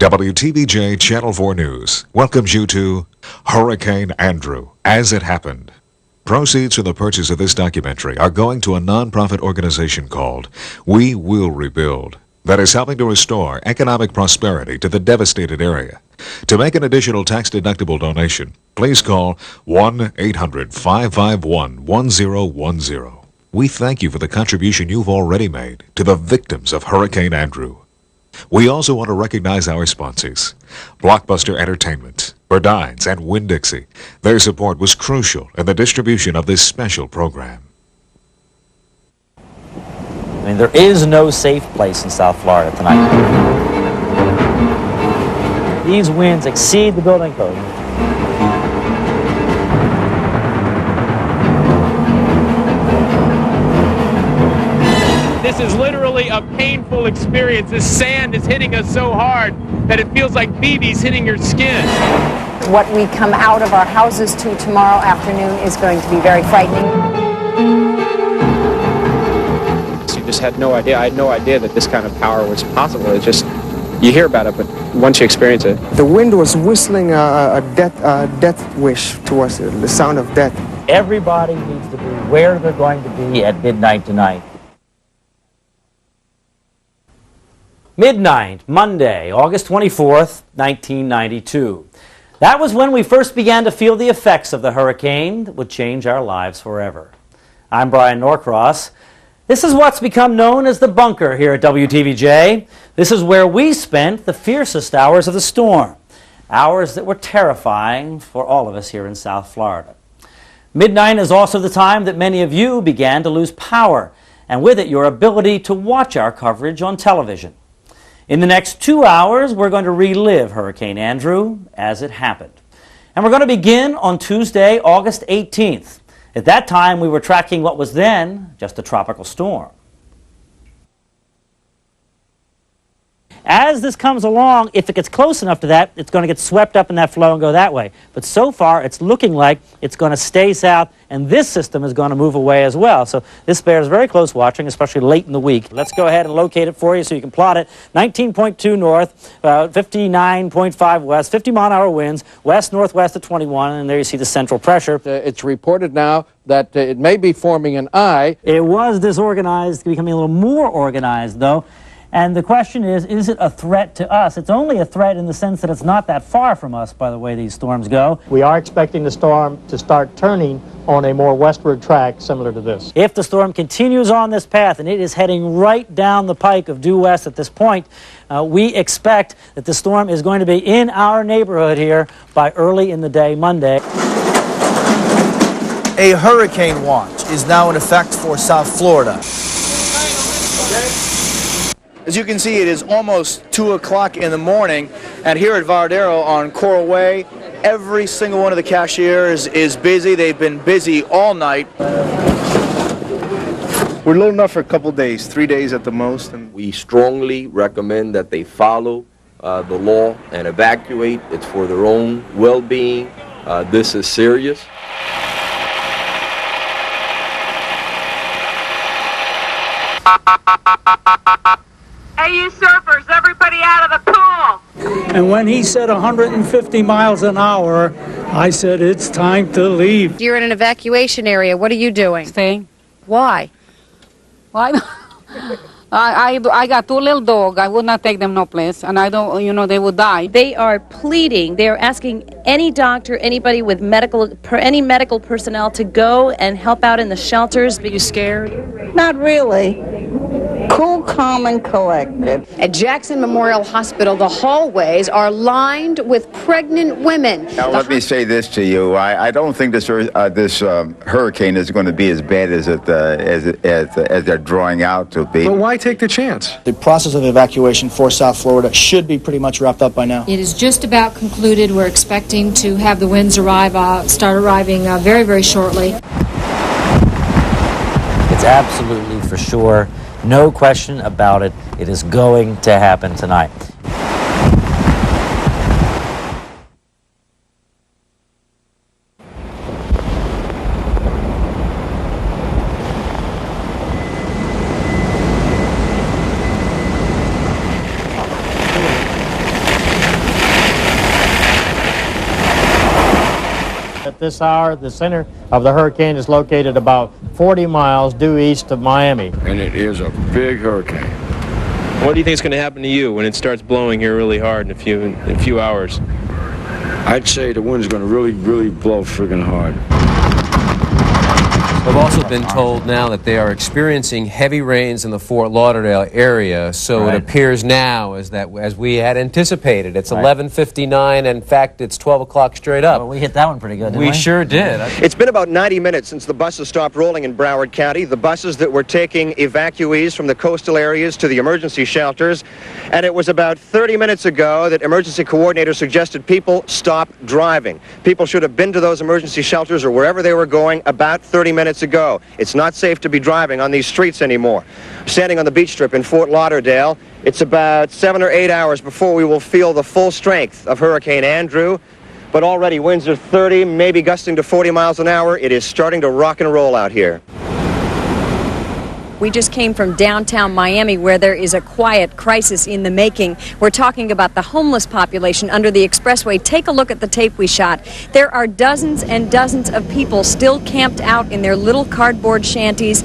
WTVJ Channel 4 News welcomes you to Hurricane Andrew, As It Happened. Proceeds from the purchase of this documentary are going to a nonprofit organization called We Will Rebuild that is helping to restore economic prosperity to the devastated area. To make an additional tax-deductible donation, please call 1-800-551-1010. We thank you for the contribution you've already made to the victims of Hurricane Andrew. We also want to recognize our sponsors, Blockbuster Entertainment, Burdines, and Winn-Dixie. Their support was crucial in the distribution of this special program. I mean, there is no safe place in South Florida tonight. These winds exceed the building code. This is literally a painful experience. This sand is hitting us so hard that it feels like BBs hitting your skin. What we come out of our houses to tomorrow afternoon is going to be very frightening. You just had no idea. I had no idea that this kind of power was possible. It's just, you hear about it, but once you experience it. The wind was whistling a death wish to us, the sound of death. Everybody needs to be where they're going to be at midnight tonight. Midnight, Monday, August 24th, 1992. That was when we first began to feel the effects of the hurricane that would change our lives forever. I'm Brian Norcross. This is what's become known as the bunker here at WTVJ. This is where we spent the fiercest hours of the storm, hours that were terrifying for all of us here in South Florida. Midnight is also the time that many of you began to lose power, and with it your ability to watch our coverage on television. In the next 2 hours, we're going to relive Hurricane Andrew as it happened. And we're going to begin on Tuesday, August 18th. At that time, we were tracking what was then just a tropical storm. As this comes along, if it gets close enough to that, it's going to get swept up in that flow and go that way. But so far, it's looking like it's going to stay south, and this system is going to move away as well. So this bears very close watching, especially late in the week. Let's go ahead and locate it for you so you can plot it. 19.2 north, 59.5 west, 50-mile-an-hour winds, west-northwest at 21, and there you see the central pressure. It's reported now that it may be forming an eye. It was disorganized, becoming a little more organized, though. And the question is it a threat to us? It's only a threat in the sense that it's not that far from us by the way these storms go. We are expecting the storm to start turning on a more westward track similar to this. If the storm continues on this path, and it is heading right down the pike of due west at this point, we expect that the storm is going to be in our neighborhood here by early in the day Monday. A hurricane watch is now in effect for South Florida. As you can see, it is almost 2 o'clock in the morning, and here at Varadero on Coral Way, every single one of the cashiers is busy. They've been busy all night. We're low enough for a couple days, 3 days at the most. And we strongly recommend that they follow the law and evacuate. It's for their own well-being. This is serious. Hey, you surfers, everybody out of the pool! And when he said 150 miles an hour, I said, it's time to leave. You're in an evacuation area. What are you doing? Staying. Why? Why? I got 2 little dogs. I would not take them no place, and I don't, they would die. They are pleading. They are asking any doctor, anybody with any medical personnel to go and help out in the shelters. Are you scared? Not really. Cool, calm, and collected. At Jackson Memorial Hospital, the hallways are lined with pregnant women. Now, let me say this to you. I don't think this hurricane is going to be as bad as they're drawing out to be. But why take the chance? The process of evacuation for South Florida should be pretty much wrapped up by now. It is just about concluded. We're expecting to have the winds start arriving very, very shortly. It's absolutely for sure. No question about it. It is going to happen tonight. this hour. The center of the hurricane is located about 40 miles due east of Miami. And it is a big hurricane. What do you think is going to happen to you when it starts blowing here really hard in a few hours? I'd say the wind's going to really blow friggin' hard. We've also been told now that they are experiencing heavy rains in the Fort Lauderdale area, so it appears now as we had anticipated. It's 11:59, and in fact, it's 12 o'clock straight up. Well, we hit that one pretty good, didn't we? We sure did. It's been about 90 minutes since the buses stopped rolling in Broward County, the buses that were taking evacuees from the coastal areas to the emergency shelters, and it was about 30 minutes ago that emergency coordinators suggested people stop driving. People should have been to those emergency shelters or wherever they were going about 30 minutes ago. It's not safe to be driving on these streets anymore. Standing on the beach strip in Fort Lauderdale, it's about 7 or 8 hours before we will feel the full strength of Hurricane Andrew, but already winds are 30, maybe gusting to 40 miles an hour. It is starting to rock and roll out here. We just came from downtown Miami, where there is a quiet crisis in the making. We're talking about the homeless population under the expressway. Take a look at the tape we shot. There are dozens and dozens of people still camped out in their little cardboard shanties.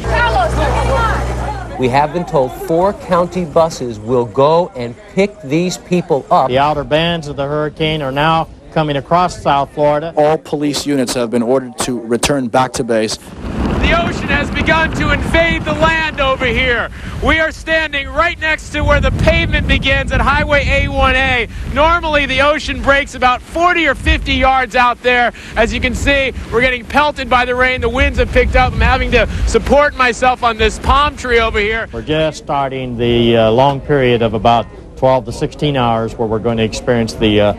We have been told 4 county buses will go and pick these people up. The outer bands of the hurricane are now coming across South Florida. All police units have been ordered to return back to base. The ocean has begun to invade the land over here. We are standing right next to where the pavement begins at Highway A1A. Normally, the ocean breaks about 40 or 50 yards out there. As you can see, we're getting pelted by the rain. The winds have picked up. I'm having to support myself on this palm tree over here. We're just starting the long period of about 12 to 16 hours where we're going to experience the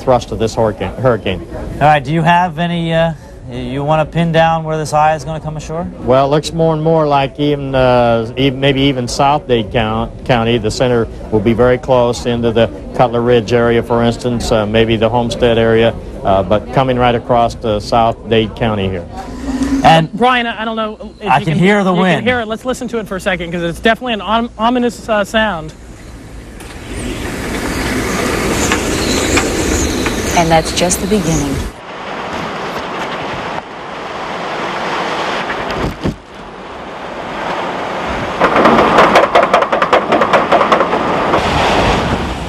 thrust of this hurricane. All right, do you have any... you want to pin down where this eye is going to come ashore? Well, it looks more and more like maybe even South Dade County. The center will be very close into the Cutler Ridge area, for instance, maybe the Homestead area, but coming right across to South Dade County here. And Brian, I don't know if I can hear the wind. You can hear it. Let's listen to it for a second, because it's definitely an ominous sound. And that's just the beginning.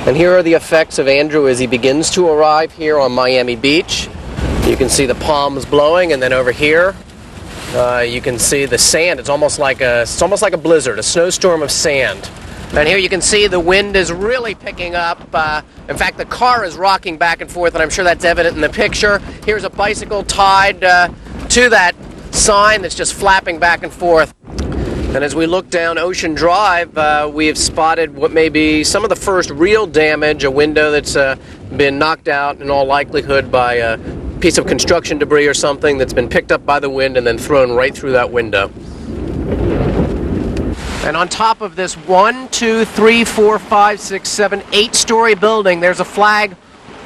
And here are the effects of Andrew as he begins to arrive here on Miami Beach. You can see the palms blowing, and then over here you can see the sand. It's almost like a blizzard, a snowstorm of sand. And here you can see the wind is really picking up. In fact, the car is rocking back and forth, and I'm sure that's evident in the picture. Here's a bicycle tied to that sign that's just flapping back and forth. And as we look down Ocean Drive, we have spotted what may be some of the first real damage, a window that's been knocked out in all likelihood by a piece of construction debris or something that's been picked up by the wind and then thrown right through that window. And on top of this 8-story building, there's a flag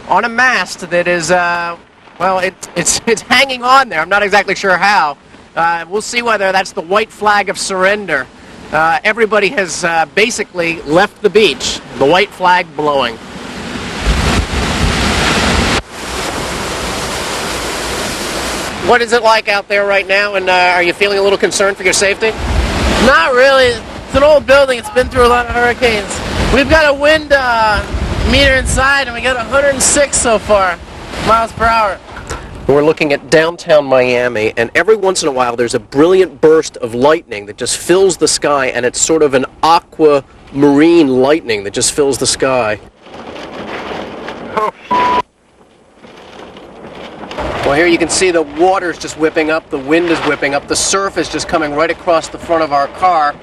on a mast that is, well, it's hanging on there. I'm not exactly sure how. We'll see whether that's the white flag of surrender. Everybody has basically left the beach, the white flag blowing. What is it like out there right now, and are you feeling a little concerned for your safety? Not really. It's an old building. It's been through a lot of hurricanes. We've got a wind meter inside, and we got 106 so far miles per hour. We're looking at downtown Miami, and every once in a while there's a brilliant burst of lightning that just fills the sky, and it's sort of an aquamarine lightning that just fills the sky. Well, here you can see the water's just whipping up, the wind is whipping up, the surf is just coming right across the front of our car.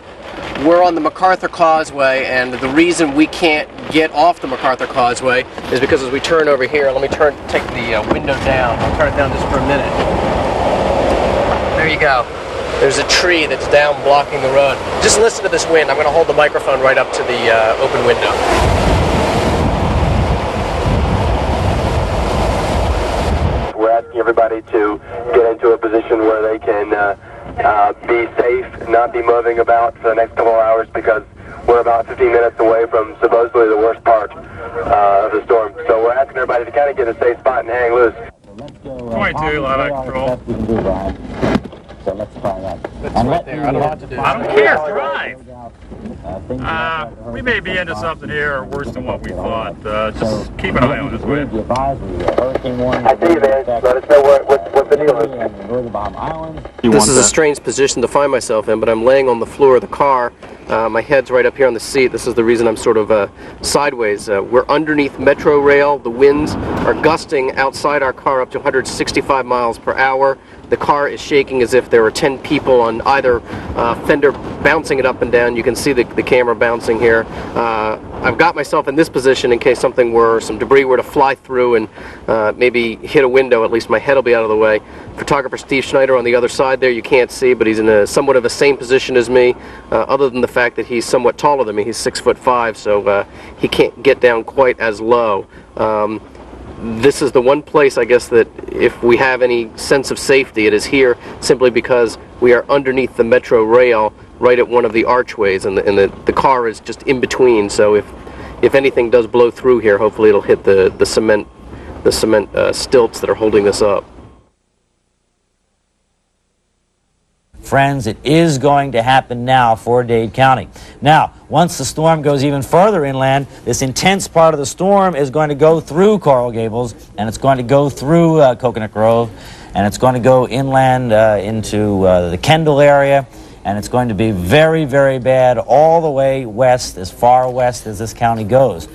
We're on the MacArthur Causeway, and the reason we can't get off the MacArthur Causeway is because as we turn over here, let me take the window down. I'll turn it down just for a minute. There you go. There's a tree that's down blocking the road. Just listen to this wind. I'm going to hold the microphone right up to the open window. We're asking everybody to get into a position where they can be safe, not be moving about for the next couple of hours, because we're about 15 minutes away from supposedly the worst part of the storm. So we're asking everybody to kind of get a safe spot and hang loose. 22, right there. I don't know what to do. I don't care. Drive. We may be into something here worse than what we thought. Just keep an eye on us, will you? I see you, man. Let us know what the deal is. This is a strange position to find myself in, but I'm laying on the floor of the car. My head's right up here on the seat. This is the reason I'm sort of sideways. We're underneath Metro Rail. The winds are gusting outside our car up to 165 miles per hour. The car is shaking as if there were 10 people on either fender bouncing it up and down. You can see the camera bouncing here. I've got myself in this position in case some debris were to fly through and maybe hit a window. At least my head will be out of the way. Photographer Steve Schneider on the other side there, you can't see, but he's in somewhat of the same position as me, other than the fact that he's somewhat taller than me. He's 6'5", so he can't get down quite as low. This is the one place, I guess, that if we have any sense of safety, it is here, simply because we are underneath the Metro Rail, right at one of the archways, and the car is just in between. So if anything does blow through here, hopefully it'll hit the cement stilts that are holding this up. Friends, it is going to happen now for Dade County. Now, once the storm goes even further inland, this intense part of the storm is going to go through Coral Gables, and it's going to go through Coconut Grove, and it's going to go inland into the Kendall area, and it's going to be very, very bad all the way west, as far west as this county goes.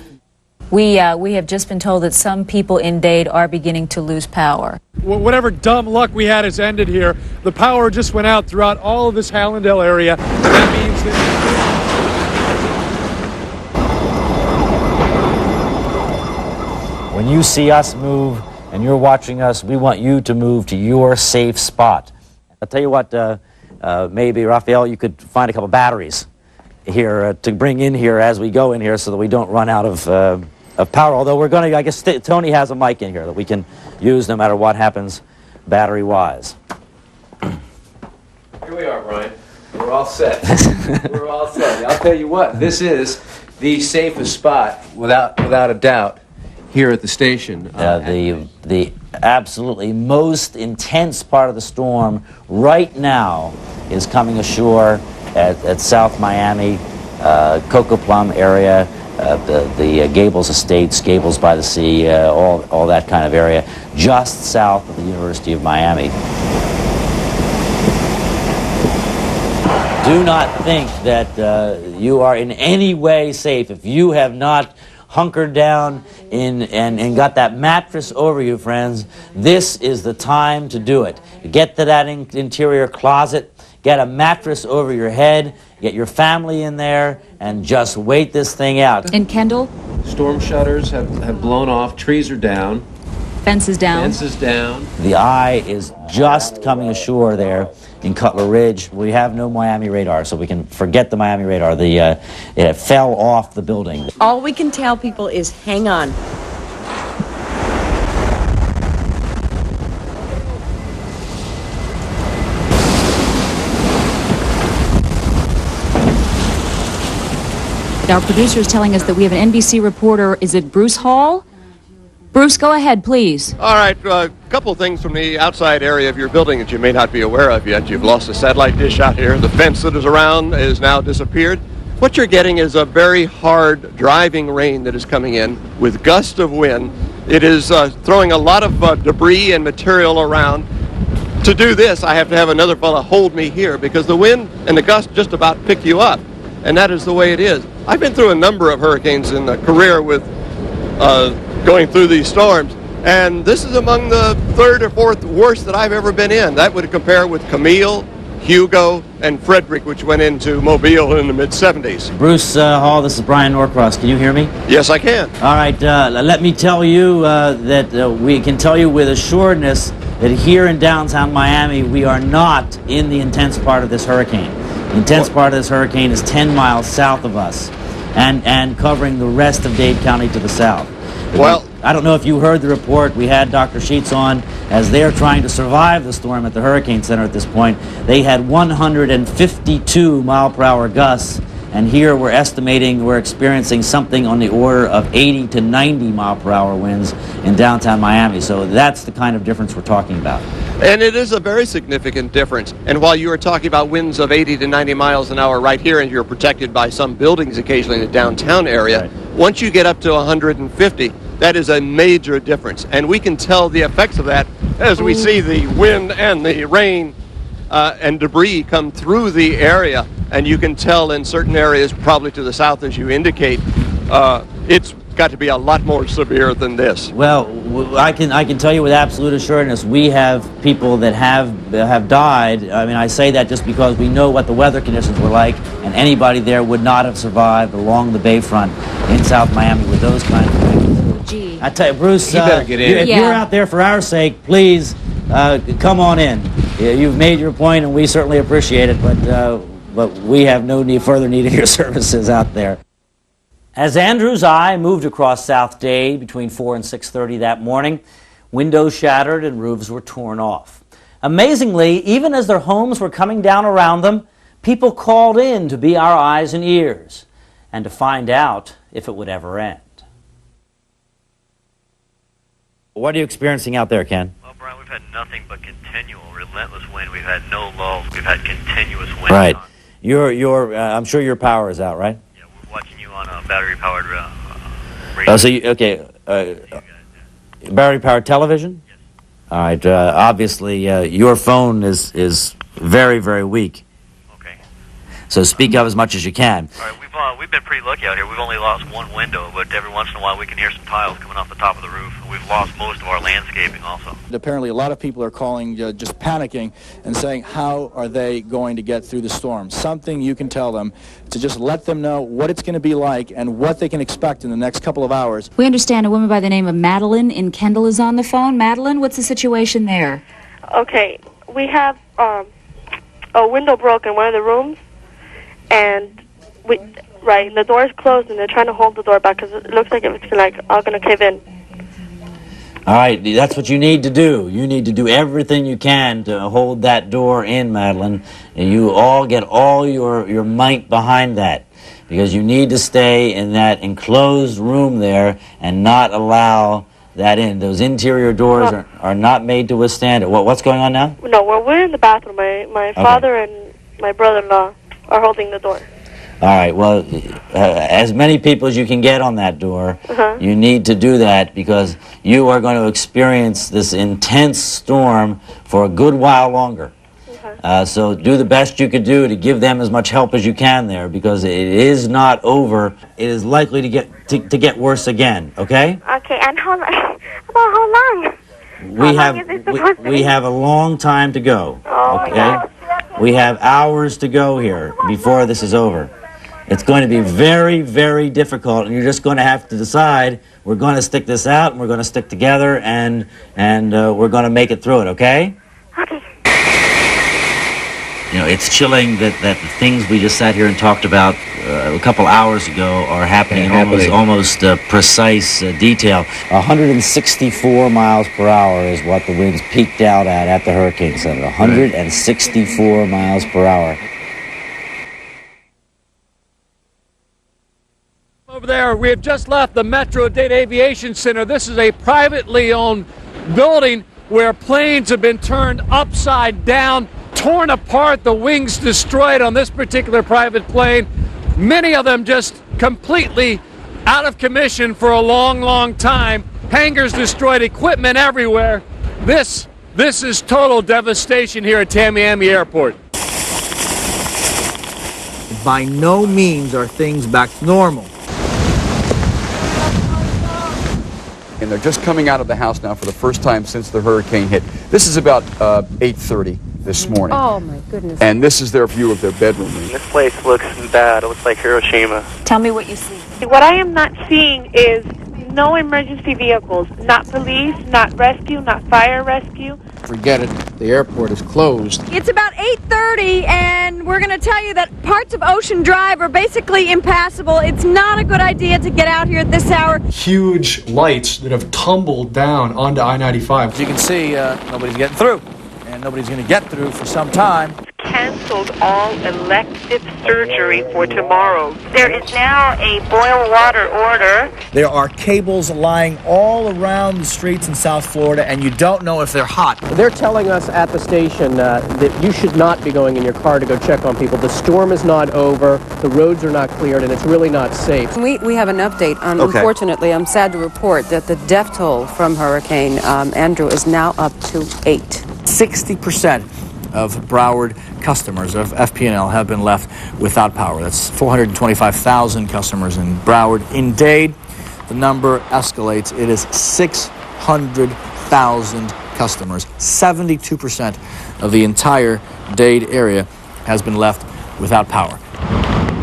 We have just been told that some people in Dade are beginning to lose power. Whatever dumb luck we had has ended here. The power just went out throughout all of this Hallandale area. And that means that when you see us move and you're watching us, we want you to move to your safe spot. I'll tell you what, maybe, Raphael, you could find a couple batteries here to bring in here as we go in here so that we don't run out of power. Although we're going to, I guess Tony has a mic in here that we can use no matter what happens battery-wise. Here we are, Brian. We're all set. We're all set. I'll tell you what, this is the safest spot, without a doubt, here at the station. The absolutely most intense part of the storm right now is coming ashore at South Miami, Cocoa Plum area, the Gables Estates, Gables by the Sea, all that kind of area, just south of the University of Miami. Do not think that you are in any way safe if you have not hunkered down and got that mattress over you, friends. This is the time to do it. Get to that interior closet, get a mattress over your head, get your family in there, and just wait this thing out. In Kendall? Storm shutters have blown off, trees are down. Fences down. Fences down. The eye is just coming ashore there in Cutler Ridge. We have no Miami radar, so we can forget the Miami radar. It fell off the building. All we can tell people is hang on. Our producer is telling us that we have an NBC reporter. Is it Bruce Hall? Bruce, go ahead, please. All right, a couple of things from the outside area of your building that you may not be aware of yet. You've lost a satellite dish out here. The fence that is around is now disappeared. What you're getting is a very hard driving rain that is coming in with gusts of wind. It is throwing a lot of debris and material around. To do this, I have to have another fella hold me here because the wind and the gust just about pick you up. And that is the way it is. I've been through a number of hurricanes in a career with going through these storms, and this is among the third or fourth worst that I've ever been in. That would compare with Camille, Hugo, and Frederick, which went into Mobile in the mid-70s. Bruce Hall, this is Brian Norcross. Can you hear me? Yes, I can. All right, let me tell you that we can tell you with assuredness that here in downtown Miami, we are not in the intense part of this hurricane. The intense part of this hurricane is 10 miles south of us and covering the rest of Dade County to the south. Well, I don't know if you heard the report. We had Dr. Sheets on as they're trying to survive the storm at the Hurricane Center at this point. They had 152 mile-per-hour gusts and here we're estimating we're experiencing something on the order of 80 to 90 mile per hour winds in downtown Miami. So that's the kind of difference we're talking about. And it is a very significant difference. And while you were talking about winds of 80 to 90 miles an hour right here, and you're protected by some buildings occasionally in the downtown area, right, once you get up to 150, that is a major difference. And we can tell the effects of that as we see the wind and the rain and debris come through the area. And you can tell in certain areas, probably to the south as you indicate, it's got to be a lot more severe than this. Well, I can tell you with absolute assurance, we have people that have died. I mean, I say that just because we know what the weather conditions were like, and anybody there would not have survived along the bayfront in South Miami with those kinds of things. Gee. I tell you, Bruce, you better get in. If you're out there for our sake, please come on in. You've made your point, and we certainly appreciate it, but we have no further need of your services out there. As Andrew's eye moved across South Dade between 4 and 6:30 that morning, windows shattered and roofs were torn off. Amazingly, even as their homes were coming down around them, people called in to be our eyes and ears and to find out if it would ever end. What are you experiencing out there, Ken? Well, Brian, we've had nothing but continual, relentless wind. We've had no lulls. We've had continuous wind. Right. I'm sure your power is out, right? Yeah, we're watching you on a battery-powered radio. Battery-powered television? Yes. All right. Obviously, your phone is very, very weak. Okay. So speak up as much as you can. All right, we've been pretty lucky out here. We've only lost one window, but every once in a while we can hear some tiles coming off the top of the roof. We've lost most of our landscaping also. Apparently a lot of people are calling, just panicking and saying, how are they going to get through the storm? Something you can tell them to just let them know what it's going to be like and what they can expect in the next couple of hours. We understand a woman by the name of Madeline in Kendall is on the phone. Madeline, what's the situation there? Okay, we have a window broke in one of the rooms, and the door is closed, and they're trying to hold the door back because it looks like it's all going to cave in. All right, that's what you need to do. You need to do everything you can to hold that door in, Madeline. And you all get all your might behind that, because you need to stay in that enclosed room there and not allow that in. Those interior doors are not made to withstand it. What's going on now? No, we're in the bathroom. My father and my brother-in-law are holding the door. All right, well, as many people as you can get on that door, you need to do that, because you are going to experience this intense storm for a good while longer. So do the best you could do to give them as much help as you can there, because it is not over. It is likely to get worse again, okay? Okay, and how long? We have a long time to go, okay? We have hours to go here before this is over. It's going to be very, very difficult, and you're just going to have to decide, we're going to stick this out, and we're going to stick together, and we're going to make it through it, okay? Okay. You know, it's chilling that the things we just sat here and talked about a couple hours ago are happening in almost precise detail. 164 miles per hour is what the winds peaked out at the Hurricane Center. 164 miles per hour. Over there, we have just left the Metro Dade Aviation Center. This is a privately owned building where planes have been turned upside down, torn apart, the wings destroyed on this particular private plane. Many of them just completely out of commission for a long, long time. Hangars destroyed, equipment everywhere. This is total devastation here at Tamiami Airport. By no means are things back to normal. And they're just coming out of the house now for the first time since the hurricane hit. This is about 8:30 this morning. Oh, my goodness. And this is their view of their bedroom. This place looks bad. It looks like Hiroshima. Tell me what you see. What I am not seeing is no emergency vehicles, not police, not rescue, not fire rescue. Forget it. The airport is closed. It's about 8:30, and we're going to tell you that parts of Ocean Drive are basically impassable. It's not a good idea to get out here at this hour. Huge lights that have tumbled down onto I-95. As you can see, nobody's getting through, and nobody's going to get through for some time. canceled all elective surgery for tomorrow. There is now a boil water order. There are cables lying all around the streets in South Florida, and you don't know if they're hot. They're telling us at the station that you should not be going in your car to go check on people. The storm is not over, the roads are not cleared, and it's really not safe. We have an update. Unfortunately, I'm sad to report that the death toll from Hurricane Andrew is now up to 8. 60% of Broward customers of FP&L have been left without power. That's 425,000 customers in Broward. In Dade, the number escalates. It is 600,000 customers. 72% of the entire Dade area has been left without power.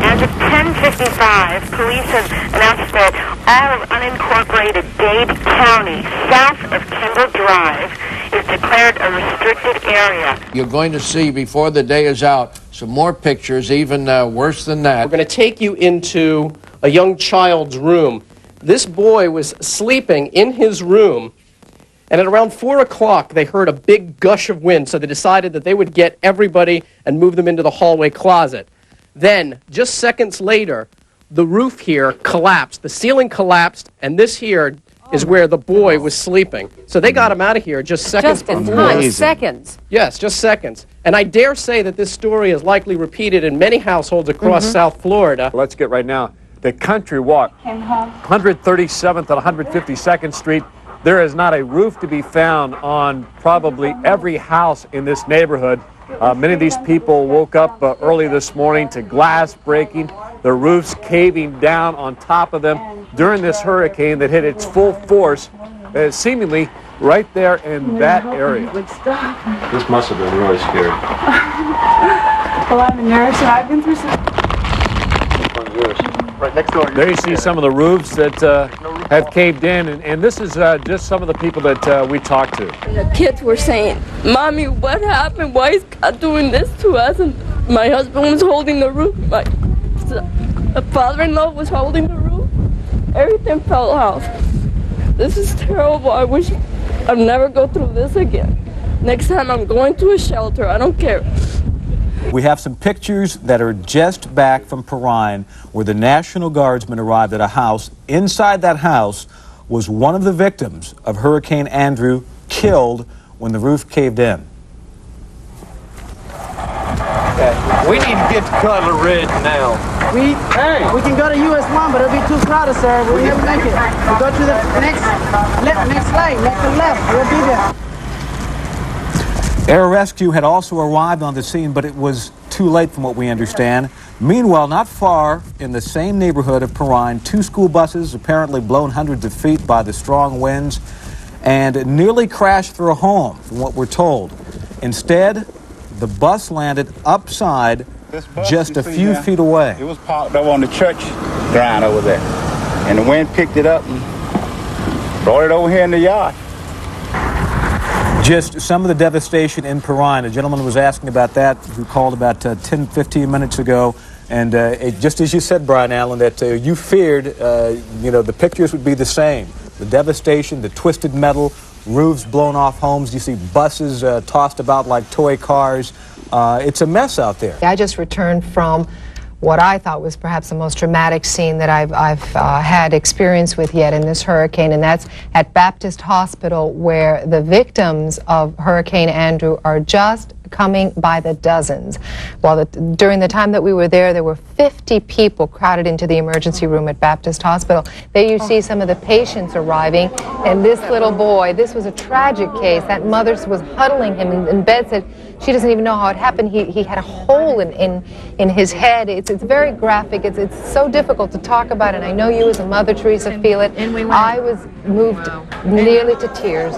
As of 10:55, police have announced that all of unincorporated Dade County, south of Kendall Drive, is declared a restricted area. You're going to see, before the day is out, some more pictures, even worse than that. We're going to take you into a young child's room. This boy was sleeping in his room, and at around 4 o'clock, they heard a big gush of wind, so they decided that they would get everybody and move them into the hallway closet. Then, just seconds later, the roof here collapsed. The ceiling collapsed, and this here is where the boy was sleeping. So they got him out of here just seconds before. Seconds. Yes, just seconds. And I dare say that this story is likely repeated in many households across South Florida. Let's get right now. The Country Walk, 137th and 152nd Street. There is not a roof to be found on probably every house in this neighborhood. Many of these people woke up early this morning to glass breaking, the roofs caving down on top of them during this hurricane that hit its full force, seemingly right there in that area. This must have been really scary. Well, I'm a nurse, and I've been through some... Right next door. There you see some of the roofs that have caved in, and this is just some of the people that we talked to. The kids were saying, "Mommy, what happened? Why is God doing this to us?" And my husband was holding the roof. My father-in-law was holding the roof. Everything fell off. This is terrible. I wish I'd never go through this again. Next time I'm going to a shelter. I don't care. We have some pictures that are just back from Perrine where the National Guardsmen arrived at a house. Inside that house was one of the victims of Hurricane Andrew, killed when the roof caved in. We need to get to Cutler Ridge now. We can go to US 1, but it'll be too crowded, sir. We'll never make it. We'll go to the next lane, make the left. We'll be there. Air Rescue had also arrived on the scene, but it was too late from what we understand. Meanwhile, not far in the same neighborhood of Perrine, 2 school buses apparently blown hundreds of feet by the strong winds and nearly crashed through a home, from what we're told. Instead, the bus landed upside just a few feet away. It was parked up on the church ground over there, and the wind picked it up and brought it over here in the yard. Just some of the devastation in Perrine. A gentleman was asking about that who called about 10, 15 minutes ago. And just as you said, Brian Allen, that you feared, the pictures would be the same. The devastation, the twisted metal, roofs blown off homes. You see buses tossed about like toy cars. It's a mess out there. I just returned from what I thought was perhaps the most dramatic scene that I've had experience with yet in this hurricane, and that's at Baptist Hospital, where the victims of Hurricane Andrew are just coming by the dozens. During the time that we were there were 50 people crowded into the emergency room at Baptist Hospital. There you see some of the patients arriving, and this little boy, this was a tragic case. That mother was huddling him in bed, said she doesn't even know how it happened. He had a hole in his head. It's very graphic. It's so difficult to talk about, and I know you as a mother, Teresa, feel it. I was moved nearly to tears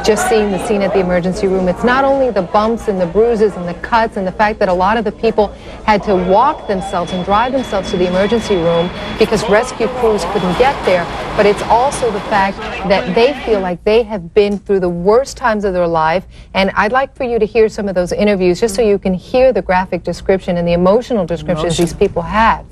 just seeing the scene at the emergency room. It's not only the bumps and the bruises and the cuts and the fact that a lot of the people had to walk themselves and drive themselves to the emergency room because rescue crews couldn't get there, but it's also the fact that they feel like they have been through the worst times of their life. And I'd like for you to hear some of those interviews just so you can hear the graphic description and the emotional descriptions these people had.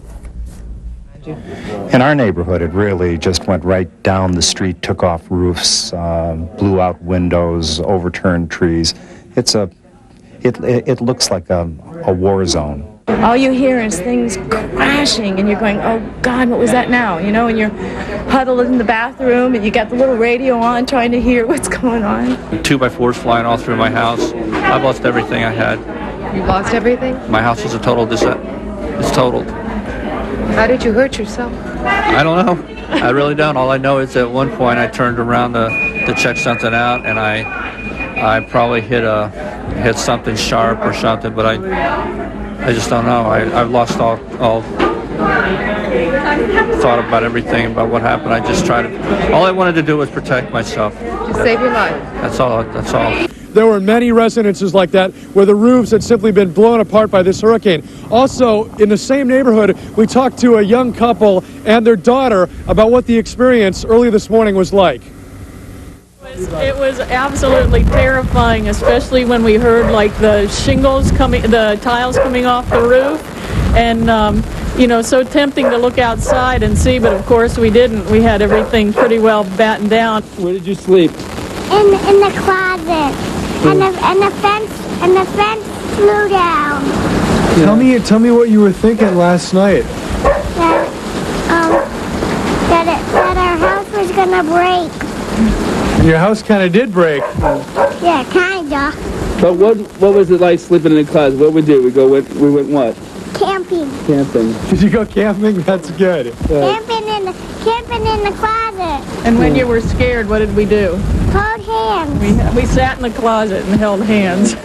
In our neighborhood, it really just went right down the street, took off roofs, blew out windows, overturned trees. It's a it looks like a war zone. All you hear is things crashing, and you're going, oh God, what was that now? You know, and you're huddled in the bathroom, and you got the little radio on trying to hear what's going on. 2x4s flying all through my house. I've lost everything I had. You lost everything? My house is a total it's totaled. How did you hurt yourself? I don't know. I really don't. All I know is at one point I turned around to check something out, and I probably hit something sharp or something, but I just don't know. I've lost all thought about everything, about what happened. I just tried to, all I wanted to do was protect myself. Just save your life. That's all. There were many residences like that where the roofs had simply been blown apart by this hurricane. Also, in the same neighborhood, we talked to a young couple and their daughter about what the experience early this morning was like. It was absolutely terrifying, especially when we heard like the shingles coming, the tiles coming off the roof, and you know, so tempting to look outside and see, but of course we didn't. We had everything pretty well battened down. Where did you sleep? In the closet, and the fence flew down. Yeah. Tell me what you were thinking last night. That our house was gonna break. Your house kind of did break. Yeah, kinda. But what was it like sleeping in the closet? What we do? We went what? Camping. Camping. Did you go camping? That's good. Camping in the closet. And when you were scared, what did we do? Hold hands. We sat in the closet and held hands.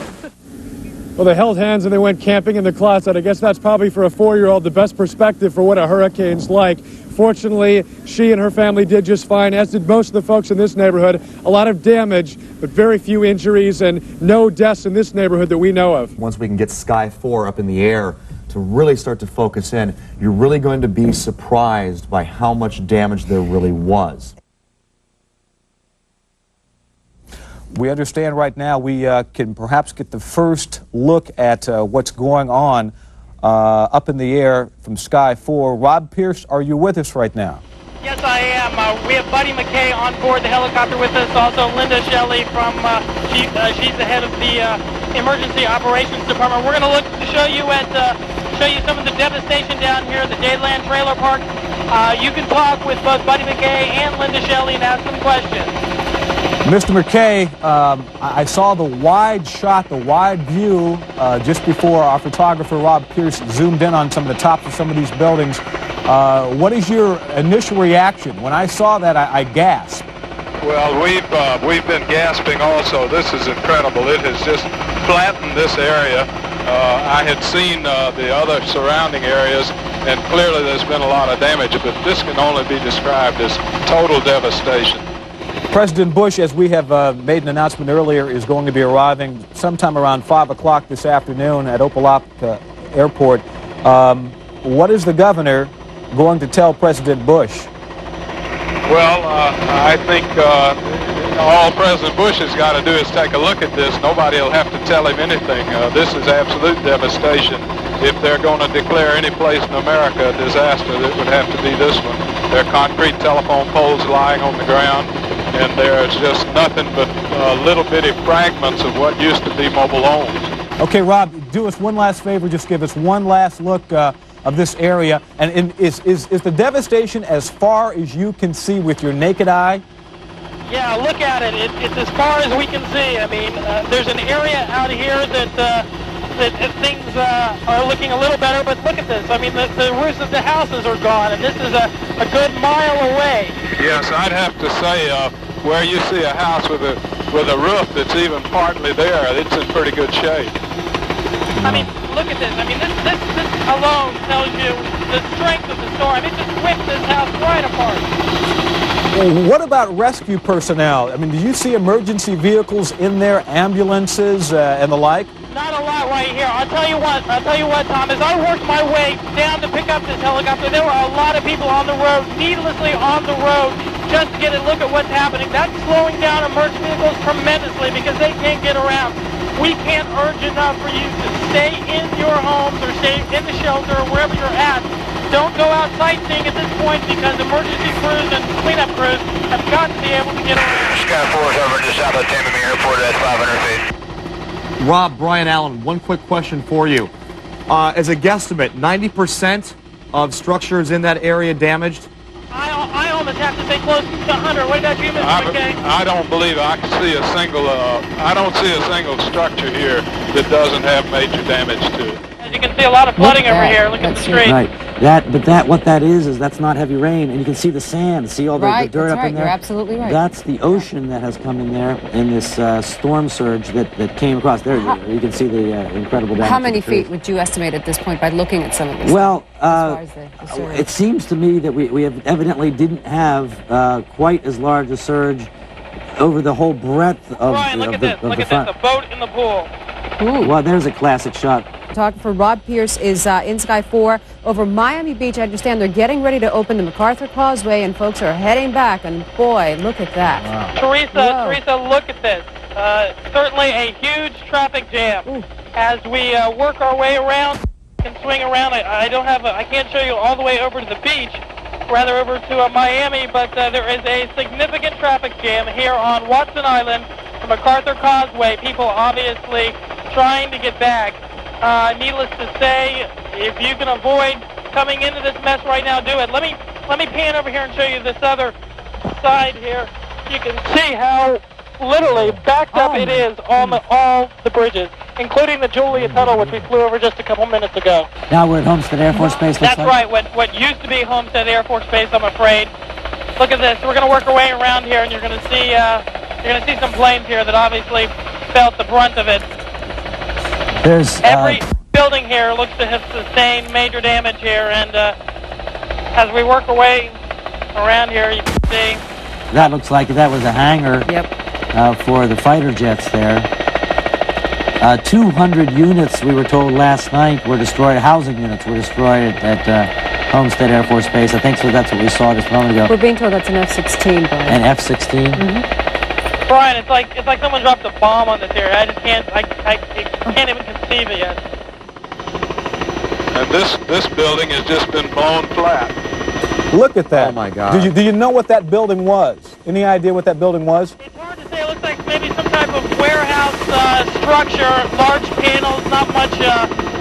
Well, they held hands and they went camping in the closet. I guess that's probably for a 4-year-old the best perspective for what a hurricane's like. Fortunately, she and her family did just fine, as did most of the folks in this neighborhood. A lot of damage, but very few injuries and no deaths in this neighborhood that we know of. Once we can get Sky 4 up in the air to really start to focus in, you're really going to be surprised by how much damage there really was. We understand right now we can perhaps get the first look at what's going on up in the air from Sky 4. Rob Pierce, are you with us right now? Yes, I am. We have Buddy McKay on board the helicopter with us. Also, Linda Shelley from, she's the head of the Emergency Operations Department. We're going to look to show you some of the devastation down here at the Dadeland Trailer Park. You can talk with both Buddy McKay and Linda Shelley and ask them questions. Mr. McKay, I saw the wide shot, the wide view just before our photographer Rob Pierce zoomed in on some of the tops of some of these buildings. What is your initial reaction? When I saw that, I gasped. Well, we've been gasping also. This is incredible. It has just flattened this area. I had seen the other surrounding areas, and clearly there's been a lot of damage, but this can only be described as total devastation. President Bush, as we have made an announcement earlier, is going to be arriving sometime around 5 o'clock this afternoon at Opelika Airport. What is the governor going to tell President Bush? Well, I think all President Bush has got to do is take a look at this. Nobody will have to tell him anything. This is absolute devastation. If they're going to declare any place in America a disaster, it would have to be this one. There are concrete telephone poles lying on the ground, and there's just nothing but little bitty fragments of what used to be mobile homes. Okay, Rob, do us one last favor. Just give us one last look of this area. And is the devastation as far as you can see with your naked eye? Yeah, look at it. It's as far as we can see. I mean, there's an area out here that things are looking a little better, but look at this. I mean, the roofs of the houses are gone, and this is a good mile away. Yes, I'd have to say where you see a house with a roof that's even partly there, it's in pretty good shape. I mean, look at this. I mean, this alone tells you the strength of the storm. It just whipped this house right apart. What about rescue personnel? I mean, do you see emergency vehicles in there, ambulances and the like? Not a lot right here. I'll tell you what, Tom, as I worked my way down to pick up this helicopter, there were a lot of people on the road, needlessly on the road, just to get a look at what's happening. That's slowing down emergency vehicles tremendously because they can't get around. We can't urge enough for you to stay in your homes or stay in the shelter or wherever you're at. Don't go out sightseeing at this point because emergency crews and cleanup crews have got to be able to get around. Sky 4 is over just south of Tammy Airport at 500 feet. Rob, Brian Allen, one quick question for you. As a guesstimate, 90% of structures in that area damaged? I almost have to say close to 100. What about you, Mr. McKay? I don't believe I can see a single. I don't see a single structure here that doesn't have major damage to it. As you can see, a lot of flooding over here. Look at the street. Right. What that is that's not heavy rain, and you can see the sand, see all the dirt up in there. You're absolutely right. That's the ocean that has come in there in this storm surge that came across there. You can see the incredible damage. How many feet would you estimate at this point by looking at some of this? Well, as far as the surge? it seems to me that we have evidently didn't have quite as large a surge over the whole breadth of Brian, look at this. Look at this. A boat in the pool. Ooh. Well, there's a classic shot. Talking for Rob Pierce is in Sky 4 over Miami Beach. I understand they're getting ready to open the MacArthur Causeway, and folks are heading back. And boy, look at that! Wow. Teresa, look at this. Certainly a huge traffic jam. Ooh. As we work our way around and swing around. I can't show you all the way over to the beach, rather over to Miami, but there is a significant traffic jam here on Watson Island, the MacArthur Causeway. People obviously trying to get back. Needless to say, if you can avoid coming into this mess right now, do it. Let me pan over here and show you this other side here. You can see how literally backed up it is on all the bridges, including the Julia Tunnel, which we flew over just a couple minutes ago. Now we're at Homestead Air Force Base. That's right. What used to be Homestead Air Force Base, I'm afraid. Look at this. We're going to work our way around here, and you're going to see some planes here that obviously felt the brunt of it. Every building here looks to have sustained major damage here, and as we work our way around here, you can see. That looks like that was a hangar for the fighter jets there. 200 units, we were told last night, were destroyed. Housing units were destroyed at Homestead Air Force Base. I think so. That's what we saw just a moment ago. We're being told that's an F-16, Brian. An F-16? Mm-hmm. Brian, it's like someone dropped a bomb on this area. I just can't even conceive it yet. And this building has just been blown flat. Look at that. Oh my God. Do you know what that building was? Any idea what that building was? It's hard to say. It looks like maybe some type of warehouse structure, large panels, not much.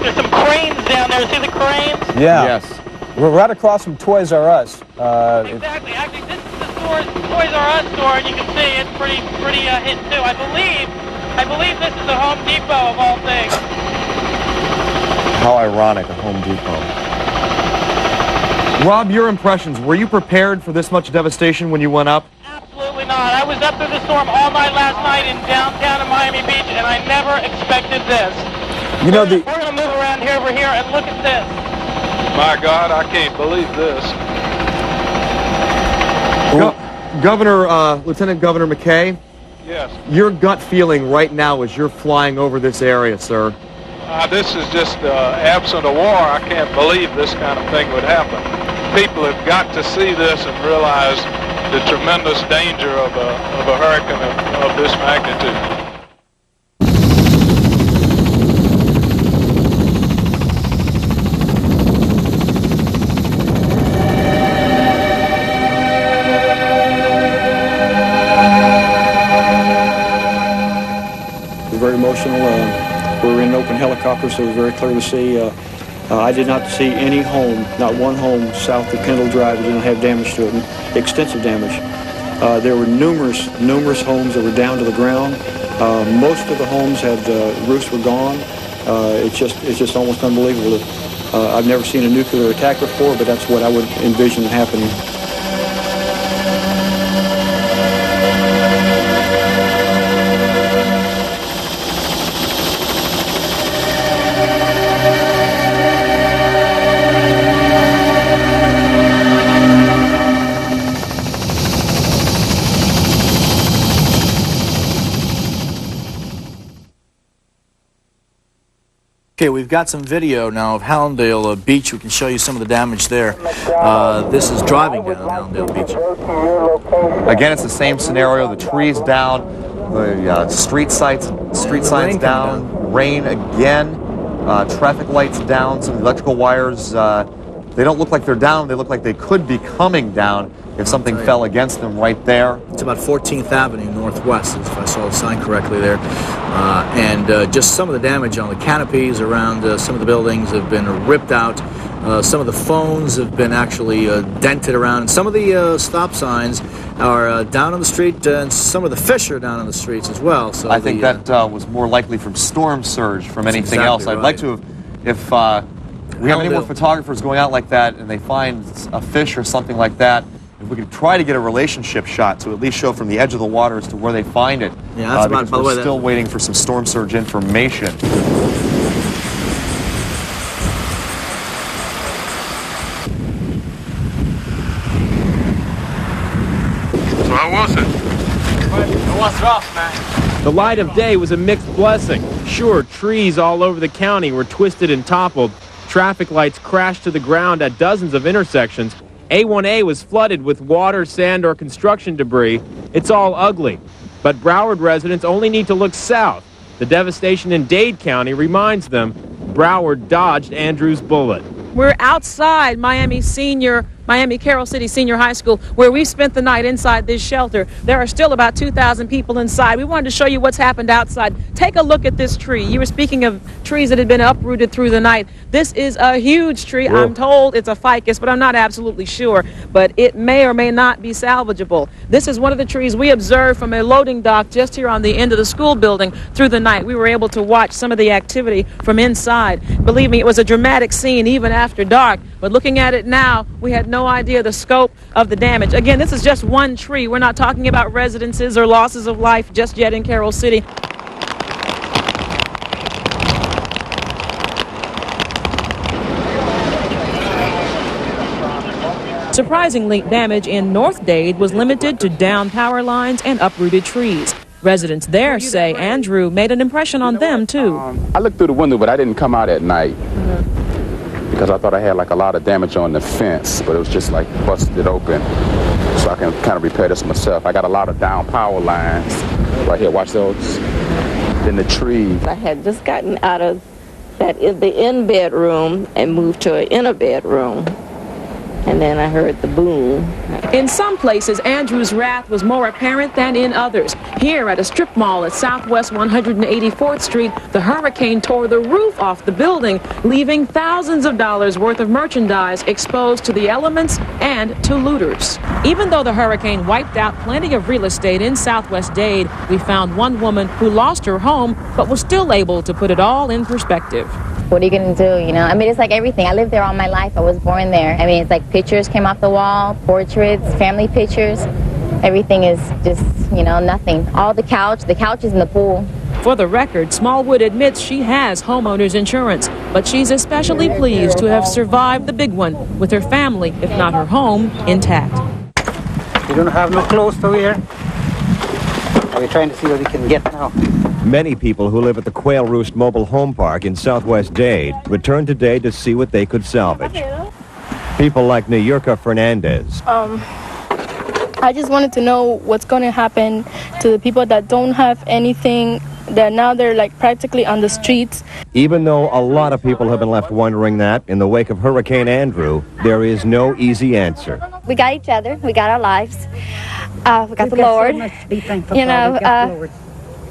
There's some cranes down there. See the cranes? Yeah. Yes. We're right across from Toys R Us. Exactly. Actually, this is the Toys R Us store, and you can see it's pretty hit too. I believe this is the Home Depot of all things. How ironic, a Home Depot. Rob, your impressions. Were you prepared for this much devastation when you went up? Absolutely not. I was up through the storm all night last night in downtown Miami Beach, and I never expected this. You know, we're going to move around here over here and look at this. My God, I can't believe this. Lieutenant Governor McKay? Yes. Your gut feeling right now as you're flying over this area, sir? This is just absent a war. I can't believe this kind of thing would happen. People have got to see this and realize the tremendous danger of a hurricane of this magnitude. Very emotional. We were in an open helicopter, so it was very clear to see. I did not see any home, not one home south of Kendall Drive that didn't have damage to it, extensive damage. There were numerous homes that were down to the ground. Most of the homes had roofs were gone. It's just almost unbelievable. I've never seen a nuclear attack before, but that's what I would envision happening. Okay, we've got some video now of Hallandale Beach. We can show you some of the damage there. This is driving down Hallandale Beach. Again, it's the same scenario. The trees down, the street signs down, rain again, traffic lights down, some electrical wires They don't look like they're down. They look like they could be coming down if something fell against them right there. It's about 14th Avenue Northwest, if I saw the sign correctly there. Just some of the damage on the canopies around some of the buildings have been ripped out. Some of the phones have been actually dented around. And some of the stop signs are down on the street, and some of the fish are down on the streets as well. So I think that was more likely from storm surge from anything else. I'd like to have, if we have any more photographers going out like that and they find a fish or something like that, if we could try to get a relationship shot to at least show from the edge of the water as to where they find it. Yeah, that's because we're still waiting for some storm surge information. So how was it? It was rough, man. The light of day was a mixed blessing. Sure, trees all over the county were twisted and toppled. Traffic lights crashed to the ground at dozens of intersections. A1A was flooded with water, sand, or construction debris. It's all ugly. But Broward residents only need to look south. The devastation in Dade County reminds them Broward dodged Andrew's bullet. We're outside Miami Carroll City Senior High School, where we spent the night inside this shelter. There are still about 2,000 people inside. We wanted to show you what's happened outside. Take a look at this tree. You were speaking of trees that had been uprooted through the night. This is a huge tree. Whoa. I'm told it's a ficus, but I'm not absolutely sure. But it may or may not be salvageable. This is one of the trees we observed from a loading dock just here on the end of the school building through the night. We were able to watch some of the activity from inside. Believe me, it was a dramatic scene even after dark. But looking at it now, we had no idea the scope of the damage. Again, this is just one tree. We're not talking about residences or losses of life just yet in Carroll City. Surprisingly, damage in North Dade was limited to downed power lines and uprooted trees. Residents there say Andrew made an impression on them, too. I looked through the window, but I didn't come out at night. Because I thought I had like a lot of damage on the fence, but it was just like busted open. So I can kind of repair this myself. I got a lot of down power lines right here. Watch those. Then the tree. I had just gotten out of the in bedroom and moved to an inner bedroom. And then I heard the boom. In some places, Andrew's wrath was more apparent than in others. Here at a strip mall at Southwest 184th Street, the hurricane tore the roof off the building, leaving thousands of dollars worth of merchandise exposed to the elements and to looters. Even though the hurricane wiped out plenty of real estate in Southwest Dade, we found one woman who lost her home but was still able to put it all in perspective. What are you going to do, you know? I mean, it's like everything. I lived there all my life. I was born there. I mean, it's like pictures came off the wall, portraits, family pictures. Everything is just, you know, nothing. All the couch is in the pool. For the record, Smallwood admits she has homeowner's insurance, but she's especially pleased to have survived the big one with her family, if not her home, intact. You don't have no clothes over here? We're trying to see what we can get now. Many people who live at the Quail Roost Mobile Home Park in Southwest Dade returned today to see what they could salvage. People like Nayurka Fernandez. I just wanted to know what's going to happen to the people that don't have anything, that now they're like practically on the streets. Even though a lot of people have been left wondering that, in the wake of Hurricane Andrew, there is no easy answer. We got each other. We got our lives. We got the Lord. You know,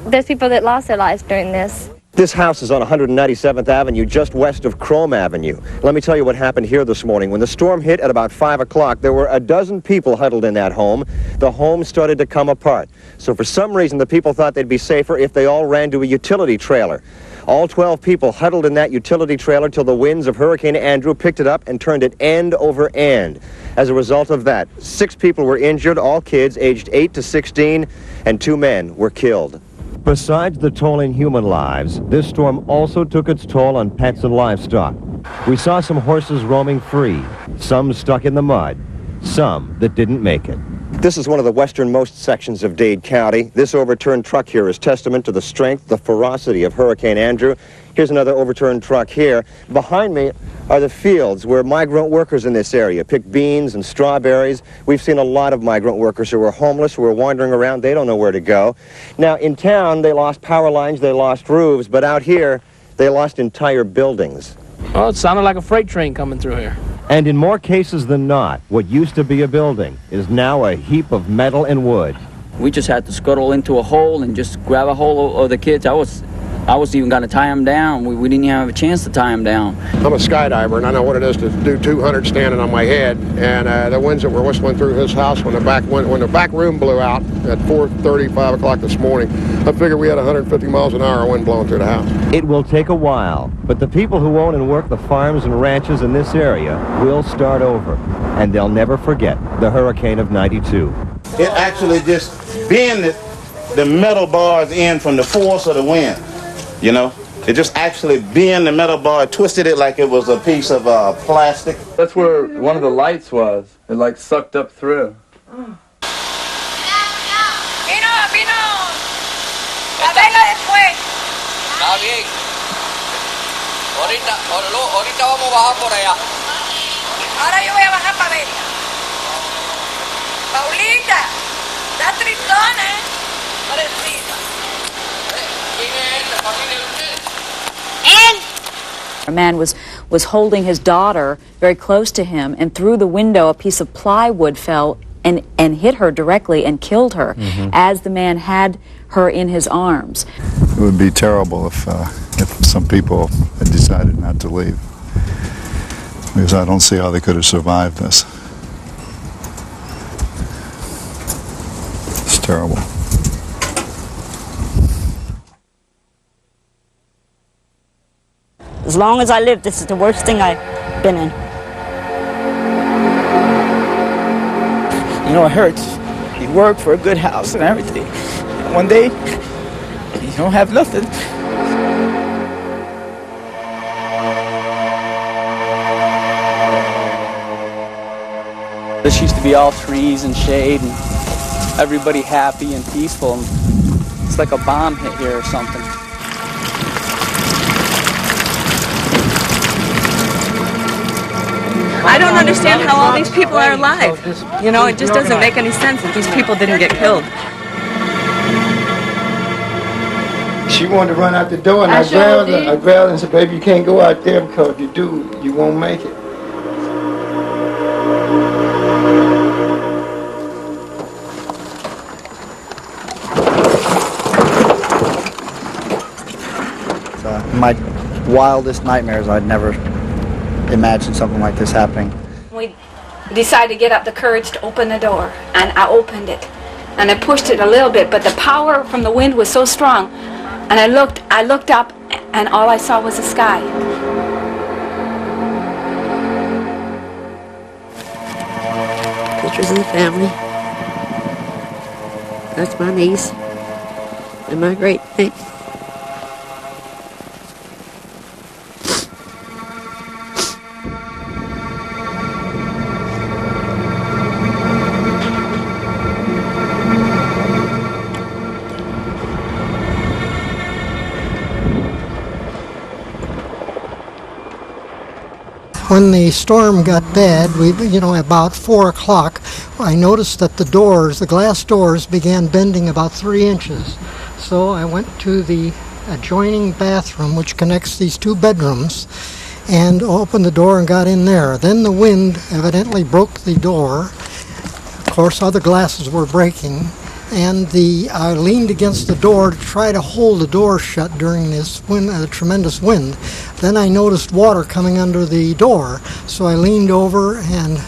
there's people that lost their lives during this. This house is on 197th Avenue, just west of Chrome Avenue. Let me tell you what happened here this morning. When the storm hit at about 5 o'clock, there were a dozen people huddled in that home. The home started to come apart. So for some reason, the people thought they'd be safer if they all ran to a utility trailer. All 12 people huddled in that utility trailer till the winds of Hurricane Andrew picked it up and turned it end over end. As a result of that, 6 people were injured, all kids aged 8 to 16, and 2 men were killed. Besides the toll in human lives, this storm also took its toll on pets and livestock. We saw some horses roaming free, some stuck in the mud, some that didn't make it. This is one of the westernmost sections of Dade County. This overturned truck here is testament to the strength, the ferocity of Hurricane Andrew. Here's another overturned truck here. Behind me are the fields where migrant workers in this area pick beans and strawberries. We've seen a lot of migrant workers who are homeless, who are wandering around. They don't know where to go. Now, in town, they lost power lines, they lost roofs, but out here, they lost entire buildings. Well, it sounded like a freight train coming through here. And in more cases than not, what used to be a building is now a heap of metal and wood. We just had to scuttle into a hole and just grab a hold of the kids. I was even going to tie them down. We didn't even have a chance to tie them down. I'm a skydiver, and I know what it is to do 200 standing on my head. And the winds that were whistling through his house when the back room blew out at 4:30, 5 o'clock this morning, I figured we had 150 miles an hour wind blowing through the house. It will take a while, but the people who own and work the farms and ranches in this area will start over, and they'll never forget the hurricane of '92. It actually just bent the metal bars in from the force of the wind. You know, it just actually bent the metal bar, twisted it like it was a piece of plastic. That's where one of the lights was. It like sucked up through. Está bien. Ahorita vamos a bajar por allá. Ahora yo voy a bajar para verla. Paulita, está tristona, ¿eh? Pobrecita. ¿Quién es la familia de usted? Él. A man was holding his daughter very close to him, and through the window a piece of plywood fell and hit her directly and killed her as the man had her in his arms. It would be terrible if some people had decided not to leave, because I don't see how they could have survived this. It's terrible. As long as I live, this is the worst thing I've been in. You know, it hurts. You work for a good house and everything. And one day, you don't have nothing. This used to be all trees and shade and everybody happy and peaceful. And it's like a bomb hit here or something. I don't understand how all these people are alive. You know, it just doesn't make any sense that these people didn't get killed. She wanted to run out the door, and I grabbed her and said, baby, you can't go out there, because if you do, you won't make it. My wildest nightmares, I'd never imagined something like this happening. We decided to get up the courage to open the door, and I opened it. And I pushed it a little bit, but the power from the wind was so strong. And I looked up, and all I saw was the sky. Pictures of the family. That's my niece and my great niece. When the storm got bad, about 4 o'clock, I noticed that the glass doors began bending about 3 inches. So I went to the adjoining bathroom, which connects these two bedrooms, and opened the door and got in there. Then the wind evidently broke the door. Of course, other glasses were breaking. And I leaned against the door to try to hold the door shut during this tremendous wind. Then I noticed water coming under the door, so I leaned over and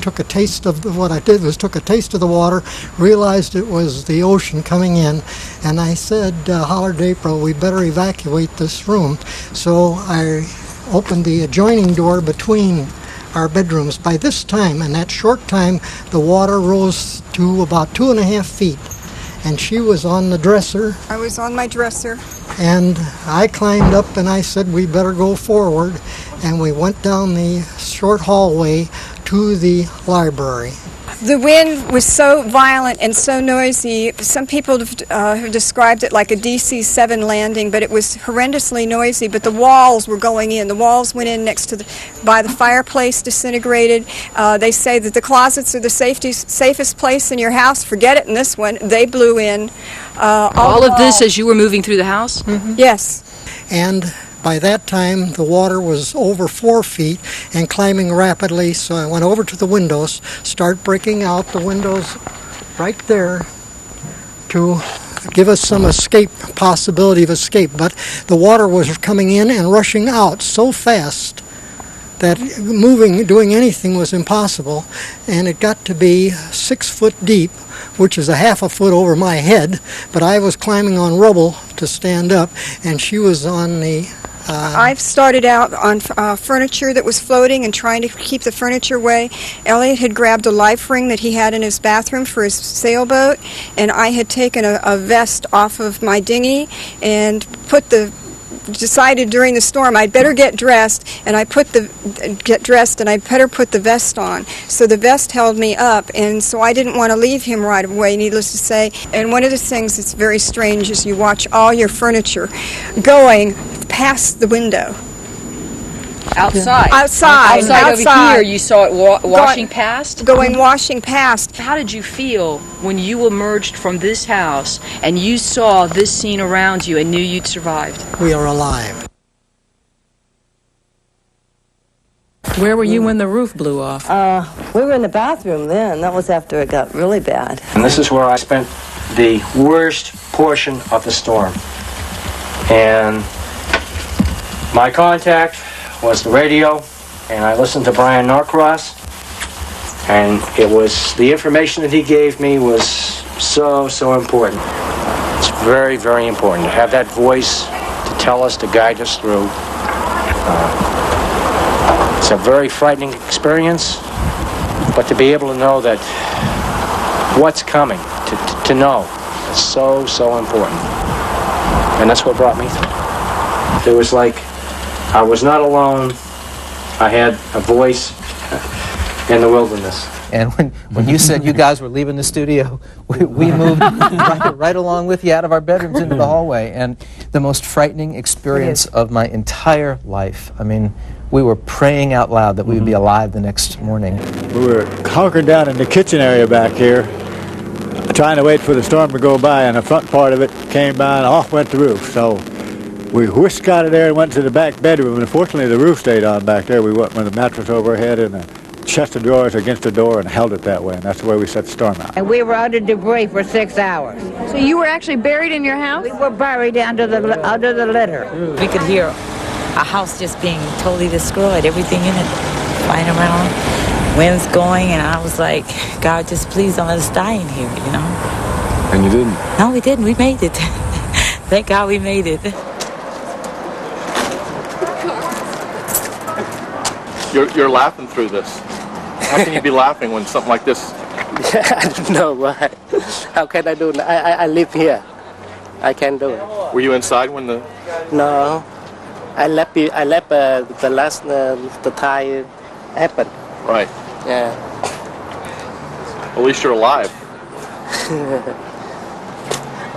took a taste of the water, realized it was the ocean coming in, and I said, hollered to April, we better evacuate this room. So I opened the adjoining door between our bedrooms. By this time, in that short time, the water rose to about 2.5 feet, and she was on the dresser. I was on my dresser. And I climbed up and I said we better go forward, and we went down the short hallway to the library. The wind was so violent and so noisy. Some people have described it like a DC-7 landing, but it was horrendously noisy. But the walls were going in. The walls went in by the fireplace, disintegrated. They say that the closets are the safest place in your house. Forget it in this one. They blew in. All of this as you were moving through the house? Mm-hmm. Yes. And By that time, the water was over 4 feet and climbing rapidly, so I went over to the windows, started breaking out the windows right there to give us some possibility of escape. But the water was coming in and rushing out so fast that doing anything was impossible, and it got to be 6 foot deep, which is a half a foot over my head, but I was climbing on rubble to stand up, and she was on the... I've started out on furniture that was floating and trying to keep the furniture away. Elliot had grabbed a life ring that he had in his bathroom for his sailboat, and I had taken a vest off of my dinghy and decided during the storm I'd better get dressed, and I better put the vest on. So the vest held me up, and so I didn't want to leave him right away, needless to say. And one of the things that's very strange is you watch all your furniture going past the window. Outside? Outside over here, you saw it washing past? Washing past. How did you feel when you emerged from this house and you saw this scene around you and knew you'd survived? We are alive. Where were you when the roof blew off? We were in the bathroom then. That was after it got really bad. And this is where I spent the worst portion of the storm. And my contact was the radio, and I listened to Brian Norcross, and the information that he gave me was so important. It's very, very important to have that voice to tell us, to guide us through. It's a very frightening experience, but to be able to know that what's coming, to know, is so important. And that's what brought me through. It was like I was not alone. I had a voice in the wilderness. And when you said you guys were leaving the studio, we moved right along with you out of our bedrooms into the hallway. And the most frightening experience of my entire life. I mean, we were praying out loud that we would be alive the next morning. We were hunkered down in the kitchen area back here, trying to wait for the storm to go by, and the front part of it came by and off went the roof. So we whisked out of there and went to the back bedroom, and unfortunately the roof stayed on back there. We went with the mattress overhead and a chest of drawers against the door and held it that way, and that's the way we set the storm out. And we were under debris for 6 hours. So you were actually buried in your house? We were buried under the litter. We could hear a house just being totally destroyed, everything in it flying around, winds going, and I was like, God, just please don't let us die in here, you know? And you didn't? No, we didn't. We made it. Thank God we made it. You're laughing through this. How can you be laughing when something like this? I don't know why. How can I do it? I live here. I can't do it. Were you inside when the? No, I left the last the time happened. Right. Yeah. At least you're alive.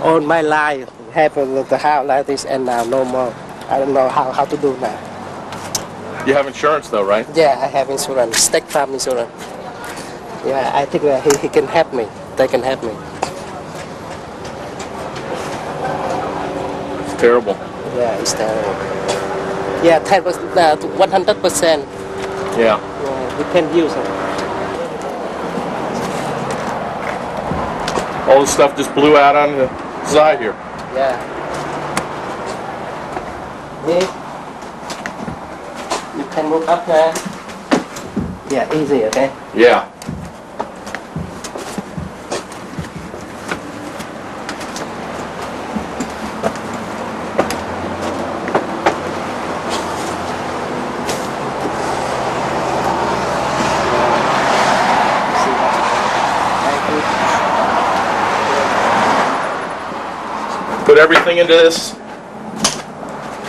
All my life happened at the house like this, and now no more. I don't know how to do that. You have insurance though, right? Yeah, I have insurance, State Farm insurance. Yeah, I think that he can help me. They can help me. It's terrible. Yeah, it's terrible. Yeah, 100%. Yeah. We can use it. All the stuff just blew out on the side here. Yeah. Yeah. You can move up there. Yeah, easy, okay? Yeah. Put everything into this.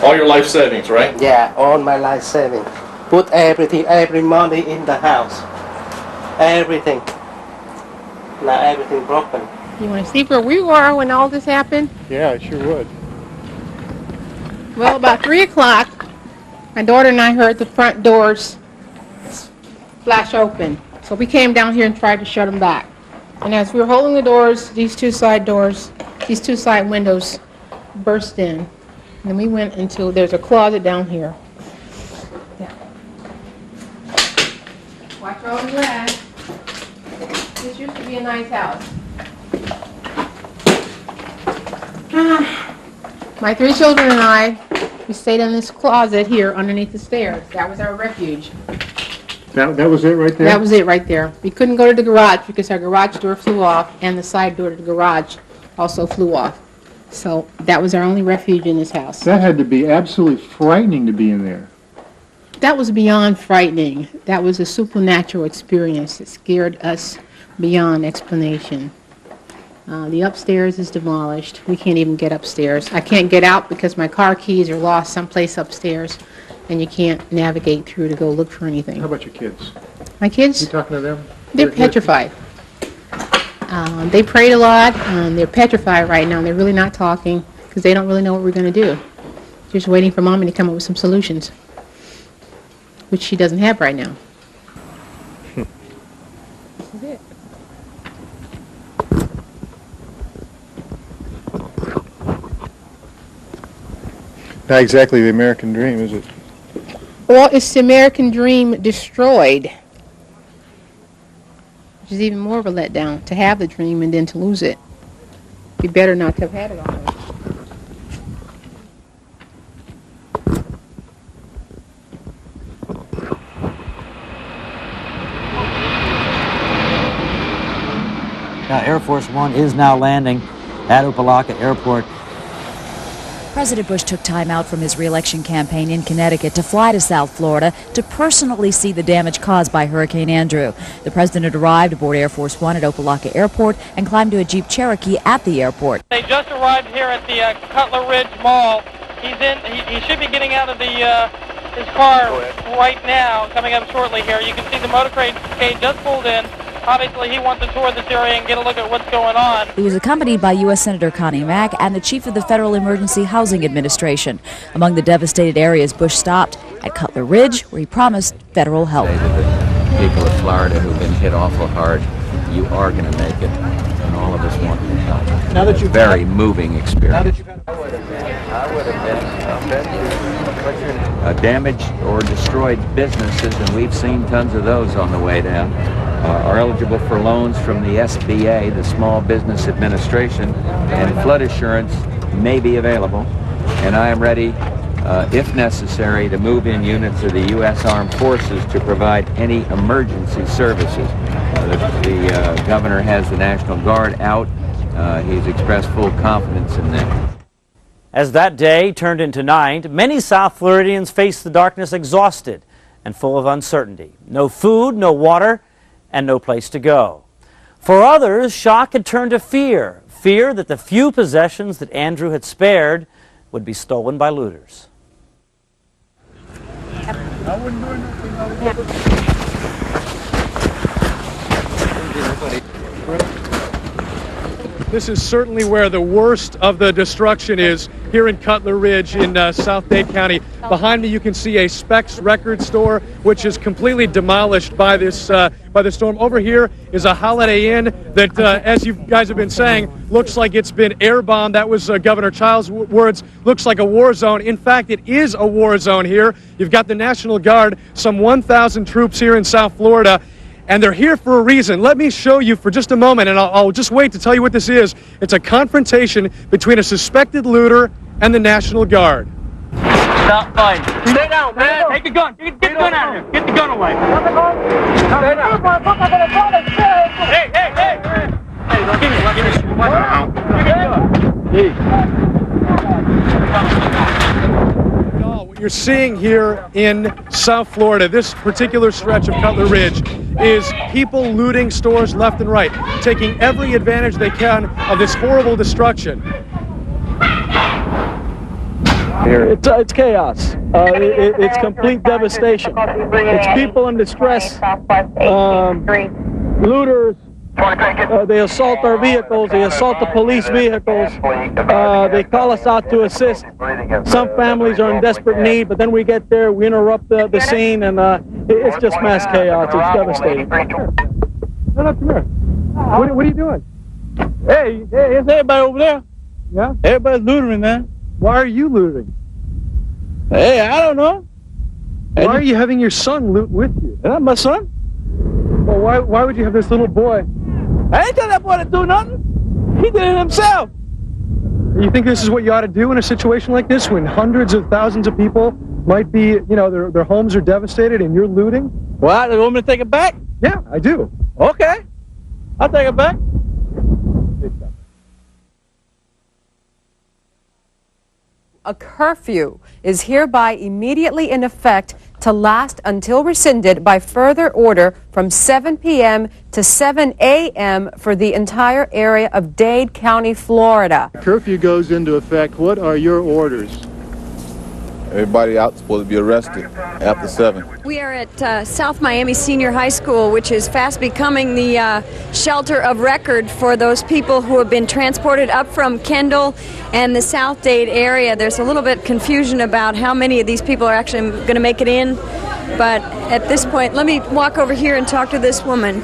All your life savings, right? Yeah, all my life savings. Put everything, every money in the house. Everything. Now everything broken. You want to see where we were when all this happened? Yeah, I sure would. Well, about 3 o'clock, my daughter and I heard the front doors flash open. So we came down here and tried to shut them back. And as we were holding the doors, these two side windows burst in. And then we went into, there's a closet down here. Yeah. Watch all the glass. This used to be a nice house. My 3 children and I, we stayed in this closet here underneath the stairs. That was our refuge. That was it right there? That was it right there. We couldn't go to the garage because our garage door flew off and the side door to the garage also flew off. So that was our only refuge in this house. That had to be absolutely frightening to be in there. That was beyond frightening. That was a supernatural experience that scared us beyond explanation. The upstairs is demolished. We can't even get upstairs. I can't get out because my car keys are lost someplace upstairs, and you can't navigate through to go look for anything. How about your kids? My kids? You talking to them? They're petrified. They prayed a lot. They're petrified right now. They're really not talking because they don't really know what we're going to do. Just waiting for Mommy to come up with some solutions, which she doesn't have right now. This is it. Not exactly the American dream, is it? Well, it's the American dream destroyed, which is even more of a letdown, to have the dream and then to lose it. Be better not to have had it already. Air Force One is now landing at Opa-locka Airport. President Bush took time out from his re-election campaign in Connecticut to fly to South Florida to personally see the damage caused by Hurricane Andrew. The president arrived aboard Air Force One at Opa-locka Airport and climbed to a Jeep Cherokee at the airport. They just arrived here at the Cutler Ridge Mall. He's in. He should be getting out of the his car right now, coming up shortly here. You can see the motorcade just pulled in. Obviously, he wants to tour this area and get a look at what's going on. He was accompanied by U.S. Senator Connie Mack and the chief of the Federal Emergency Housing Administration. Among the devastated areas, Bush stopped at Cutler Ridge, where he promised federal help. People of Florida who've been hit awful hard, you are going to make it, and all of us want to help. Now that you've very moving experience. Damaged or destroyed businesses, and we've seen tons of those on the way down, are eligible for loans from the SBA, the Small Business Administration, and flood assurance may be available. And I am ready, if necessary, to move in units of the U.S. Armed Forces to provide any emergency services. The governor has the National Guard out. He's expressed full confidence in that. As that day turned into night, many South Floridians faced the darkness exhausted and full of uncertainty. No food, no water, and no place to go. For others, shock had turned to fear. Fear that the few possessions that Andrew had spared would be stolen by looters. This is certainly where the worst of the destruction is, here in Cutler Ridge in South Dade County. Behind me you can see a Specs record store, which is completely demolished by this by the storm. Over here is a Holiday Inn that, as you guys have been saying, looks like it's been air-bombed. That was Governor Child's words. Looks like a war zone. In fact, it is a war zone here. You've got the National Guard, some 1,000 troops here in South Florida. And they're here for a reason. Let me show you for just a moment, and I'll just wait to tell you what this is. It's a confrontation between a suspected looter and the National Guard. Stop fighting. Stay down, man. Take the gun. Get the gun out of here. Get the gun away. Stay down. Hey, hey, hey. Hey, don't give me What you're seeing here in South Florida, this particular stretch of Cutler Ridge, is people looting stores left and right, taking every advantage they can of this horrible destruction. It's chaos. It's complete devastation. It's people in distress, looters. They assault our vehicles. They assault the police vehicles. They call us out to assist. Some families are in desperate need, but then we get there, we interrupt the scene, and it's just mass chaos. It's devastating. Come here. What are you doing? Hey, is everybody over there? Yeah? Everybody's looting, man. Why are you looting? Hey, I don't know. Why are you having your son loot with you? Not my son. Well, why would you have this little boy? I ain't tell that boy to do nothing. He did it himself. You think this is what you ought to do in a situation like this when hundreds of thousands of people might be, you know, their homes are devastated and you're looting? What? You want me to take it back? Yeah, I do. Okay. I'll take it back. A curfew is hereby immediately in effect to last until rescinded by further order from 7 p.m. to 7 a.m. for the entire area of Dade County, Florida. Curfew goes into effect. What are your orders? Everybody out is supposed to be arrested after 7. We are at South Miami Senior High School, which is fast becoming the shelter of record for those people who have been transported up from Kendall and the South Dade area. There's a little bit confusion about how many of these people are actually going to make it in, but at this point, let me walk over here and talk to this woman.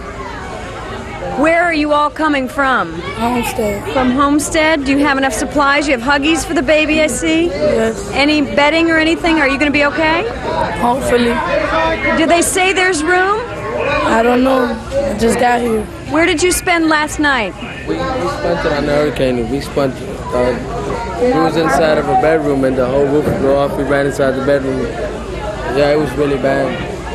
Where are you all coming from? Homestead. From Homestead? Do you have enough supplies? You have Huggies for the baby, I see? Yes. Any bedding or anything? Are you going to be okay? Hopefully. Do they say there's room? I don't know. I just got here. Where did you spend last night? We spent it on the hurricane. We spent, we was inside of a bedroom and the whole roof blew off. We ran inside the bedroom. Yeah, it was really bad.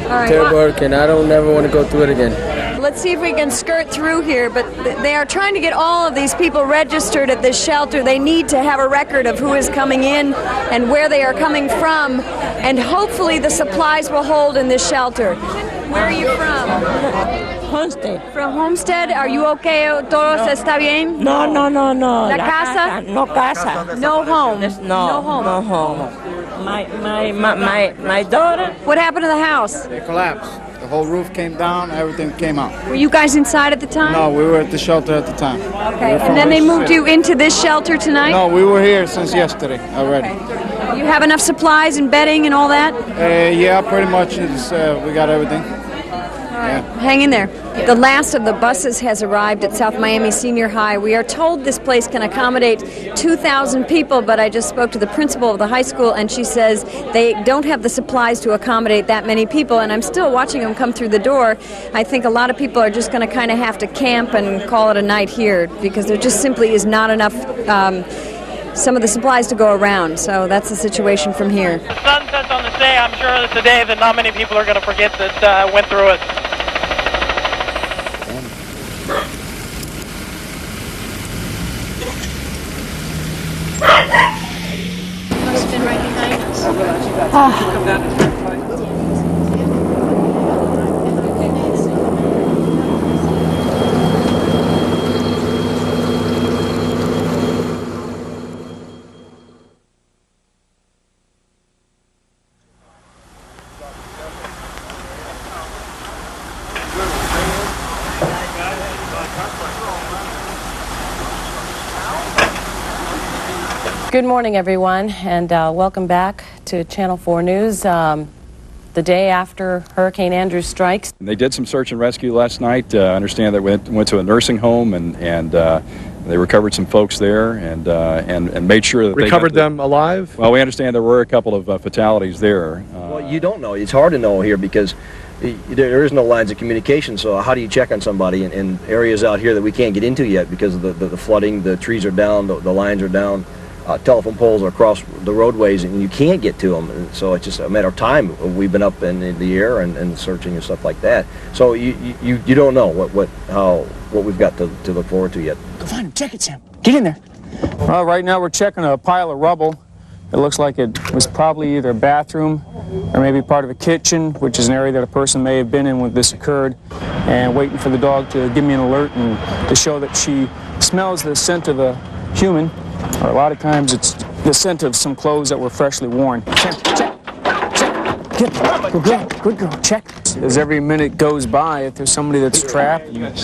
All right. Terrible hurricane. I don't never want to go through it again. Let's see if we can skirt through here, but they are trying to get all of these people registered at this shelter. They need to have a record of who is coming in and where they are coming from, and hopefully the supplies will hold in this shelter. Where are you from? Homestead. From Homestead? Are you okay? ¿Todo está bien? No. La casa? No casa. No home? No home. No home. My daughter. What happened to the house? It collapsed. The whole roof came down, everything came out. Were you guys inside at the time? No, we were at the shelter at the time. Okay, and then they moved you into this shelter tonight? No, we were here since yesterday already. Okay. You have enough supplies and bedding and all that? Yeah, pretty much. We got everything. Hang in there. The last of the buses has arrived at South Miami Senior High. We are told this place can accommodate 2,000 people, but I just spoke to the principal of the high school, and she says they don't have the supplies to accommodate that many people, and I'm still watching them come through the door. I think a lot of people are just going to kind of have to camp and call it a night here because there just simply is not enough some of the supplies to go around. So that's the situation from here. The sun sets on this day. I'm sure it's a day that not many people are going to forget that went through it. Must have been right behind us. Good morning, everyone, and welcome back to Channel 4 News. The day after Hurricane Andrew strikes. They did some search and rescue last night. I understand that went to a nursing home and they recovered some folks there and made sure that recovered them alive. Well, we understand there were a couple of fatalities there. Well, you don't know. It's hard to know here because there is no lines of communication. So how do you check on somebody in areas out here that we can't get into yet because of the flooding? The trees are down, the lines are down. Telephone poles are across the roadways and you can't get to them, and so it's just a matter of time. We've been up in the air and searching and stuff like that, so you don't know what we've got to look forward to yet. Go find him, check it, Sam. Get in there. Well, right now we're checking a pile of rubble. It looks like it was probably either a bathroom or maybe part of a kitchen, which is an area that a person may have been in when this occurred, and waiting for the dog to give me an alert and to show that she smells the scent of a human. Or a lot of times it's the scent of some clothes that were freshly worn. Check. Good girl, check. As every minute goes by, if there's somebody that's trapped and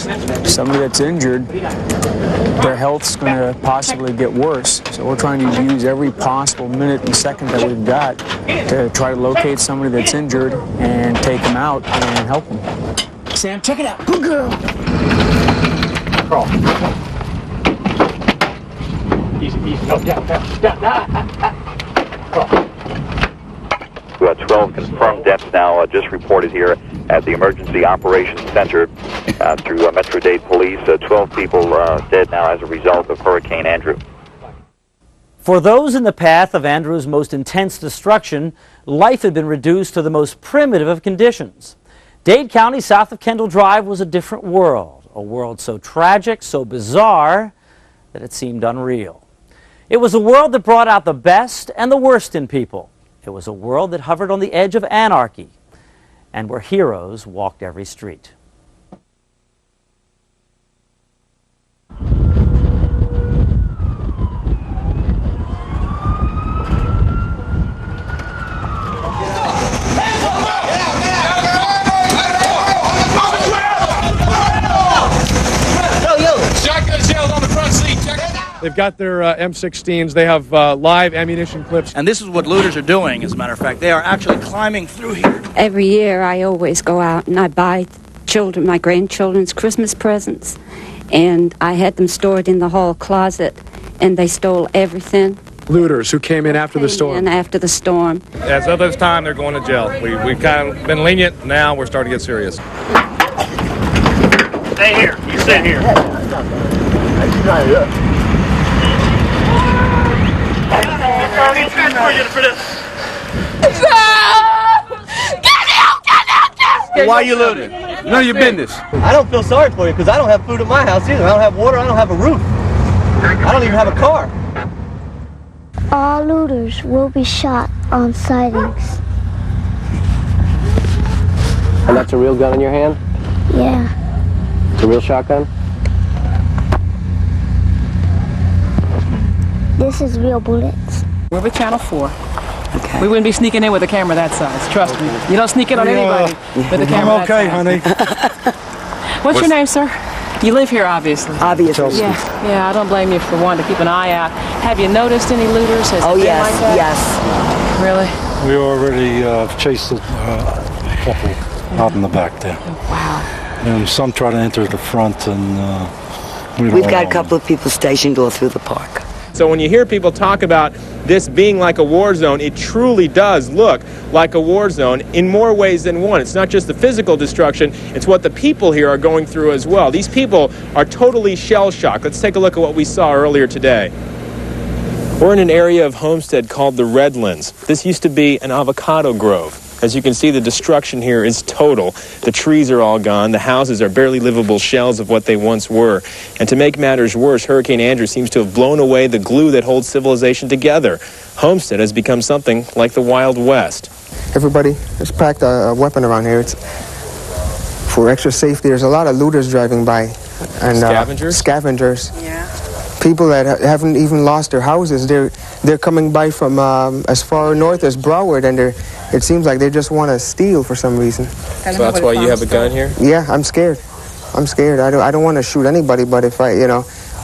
somebody that's injured, their health's going to possibly get worse. So we're trying to use every possible minute and second that we've got to try to locate somebody that's injured and take them out and help them. Sam, check it out. Good girl. Crawl. Easy. No, down. 12 confirmed deaths now just reported here at the Emergency Operations Center through Metro-Dade Police. 12 people dead now as a result of Hurricane Andrew. For those in the path of Andrew's most intense destruction, life had been reduced to the most primitive of conditions. Dade County, south of Kendall Drive, was a different world, a world so tragic, so bizarre, that it seemed unreal. It was a world that brought out the best and the worst in people. It was a world that hovered on the edge of anarchy, and where heroes walked every street. They've got their M16s. They have live ammunition clips. And this is what looters are doing, as a matter of fact. They are actually climbing through here. Every year I always go out and I buy children, my grandchildren's Christmas presents. And I had them stored in the hall closet, and they stole everything. Looters who came in after the storm. And after the storm. As of this time, they're going to jail. We've kind of been lenient. Now we're starting to get serious. Stay here. You sit here. Why are you looting? None of your business. I don't feel sorry for you because I don't have food at my house either. I don't have water. I don't have a roof. I don't even have a car. All looters will be shot on sightings. And that's a real gun in your hand? Yeah. It's a real shotgun? This is real bullets. We're with Channel 4. Okay. We wouldn't be sneaking in with a camera that size, trust me. You don't sneak in on anybody with a camera I'm okay, that size. honey. What's your name, sir? You live here, obviously. Obviously. Yeah, I don't blame you for wanting to keep an eye out. Have you noticed any looters? Has it been yes, like that? yes. Really? We already chased a couple out in the back there. Wow. And some try to enter the front, and We've got a couple of people stationed all through the park. So when you hear people talk about this being like a war zone, it truly does look like a war zone in more ways than one. It's not just the physical destruction, it's what the people here are going through as well. These people are totally shell-shocked. Let's take a look at what we saw earlier today. We're in an area of Homestead called the Redlands. This used to be an avocado grove. As you can see, the destruction here is total. The trees are all gone. The houses are barely livable shells of what they once were. And to make matters worse, Hurricane Andrew seems to have blown away the glue that holds civilization together. Homestead has become something like the Wild West. Everybody has packed a weapon around here. It's for extra safety. There's a lot of looters driving by. And scavengers? Scavengers. Yeah. People that haven't even lost their houses. They're coming by from as far north as Broward, and it seems like they just want to steal for some reason. So that's why you have a gun here? Yeah, I'm scared. I'm scared. I don't want to shoot anybody, but if we're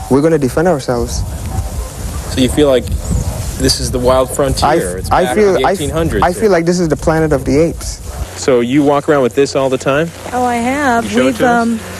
going to defend ourselves. So you feel like this is the wild frontier? It's back in the 1800s. I feel like this is the planet of the apes. So you walk around with this all the time? Oh, I have. You show it to us?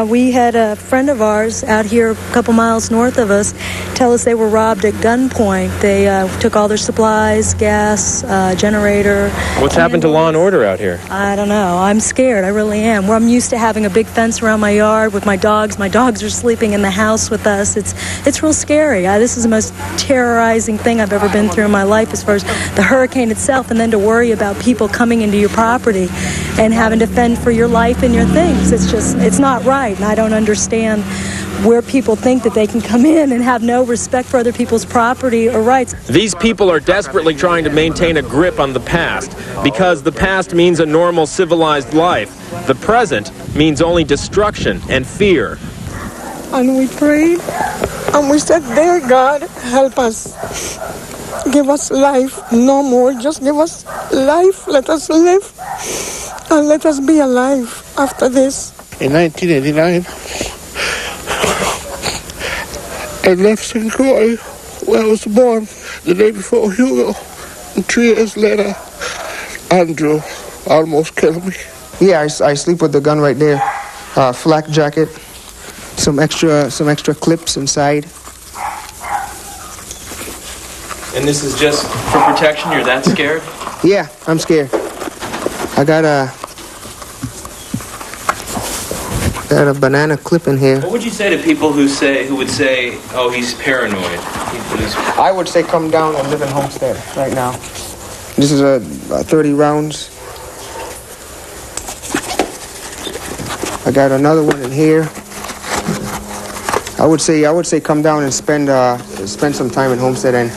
We had a friend of ours out here a couple miles north of us tell us they were robbed at gunpoint. They took all their supplies, gas, generator. What's happened to law and order out here? I don't know. I'm scared. I really am. I'm used to having a big fence around my yard with my dogs. My dogs are sleeping in the house with us. It's real scary. This is the most terrorizing thing I've ever been through in my life as far as the hurricane itself, and then to worry about people coming into your property and having to fend for your life and your things. It's not right, and I don't understand where people think that they can come in and have no respect for other people's property or rights. These people are desperately trying to maintain a grip on the past, because the past means a normal, civilized life. The present means only destruction and fear. And we prayed, and we said, dear God, help us. Give us life, no more. Just give us life. Let us live, and let us be alive after this. In 1989, I left St. Croix, where I was born, the day before Hugo. And 3 years later, Andrew almost killed me. Yeah, I sleep with the gun right there. Flak jacket, some extra clips inside. And this is just for protection? You're that scared? Yeah, I'm scared. I got a banana clip in here. What would you say to people who would say, oh, he's paranoid? I would say come down and live in Homestead right now. This is a 30 rounds. I got another one in here. I would say come down and spend some time in Homestead, and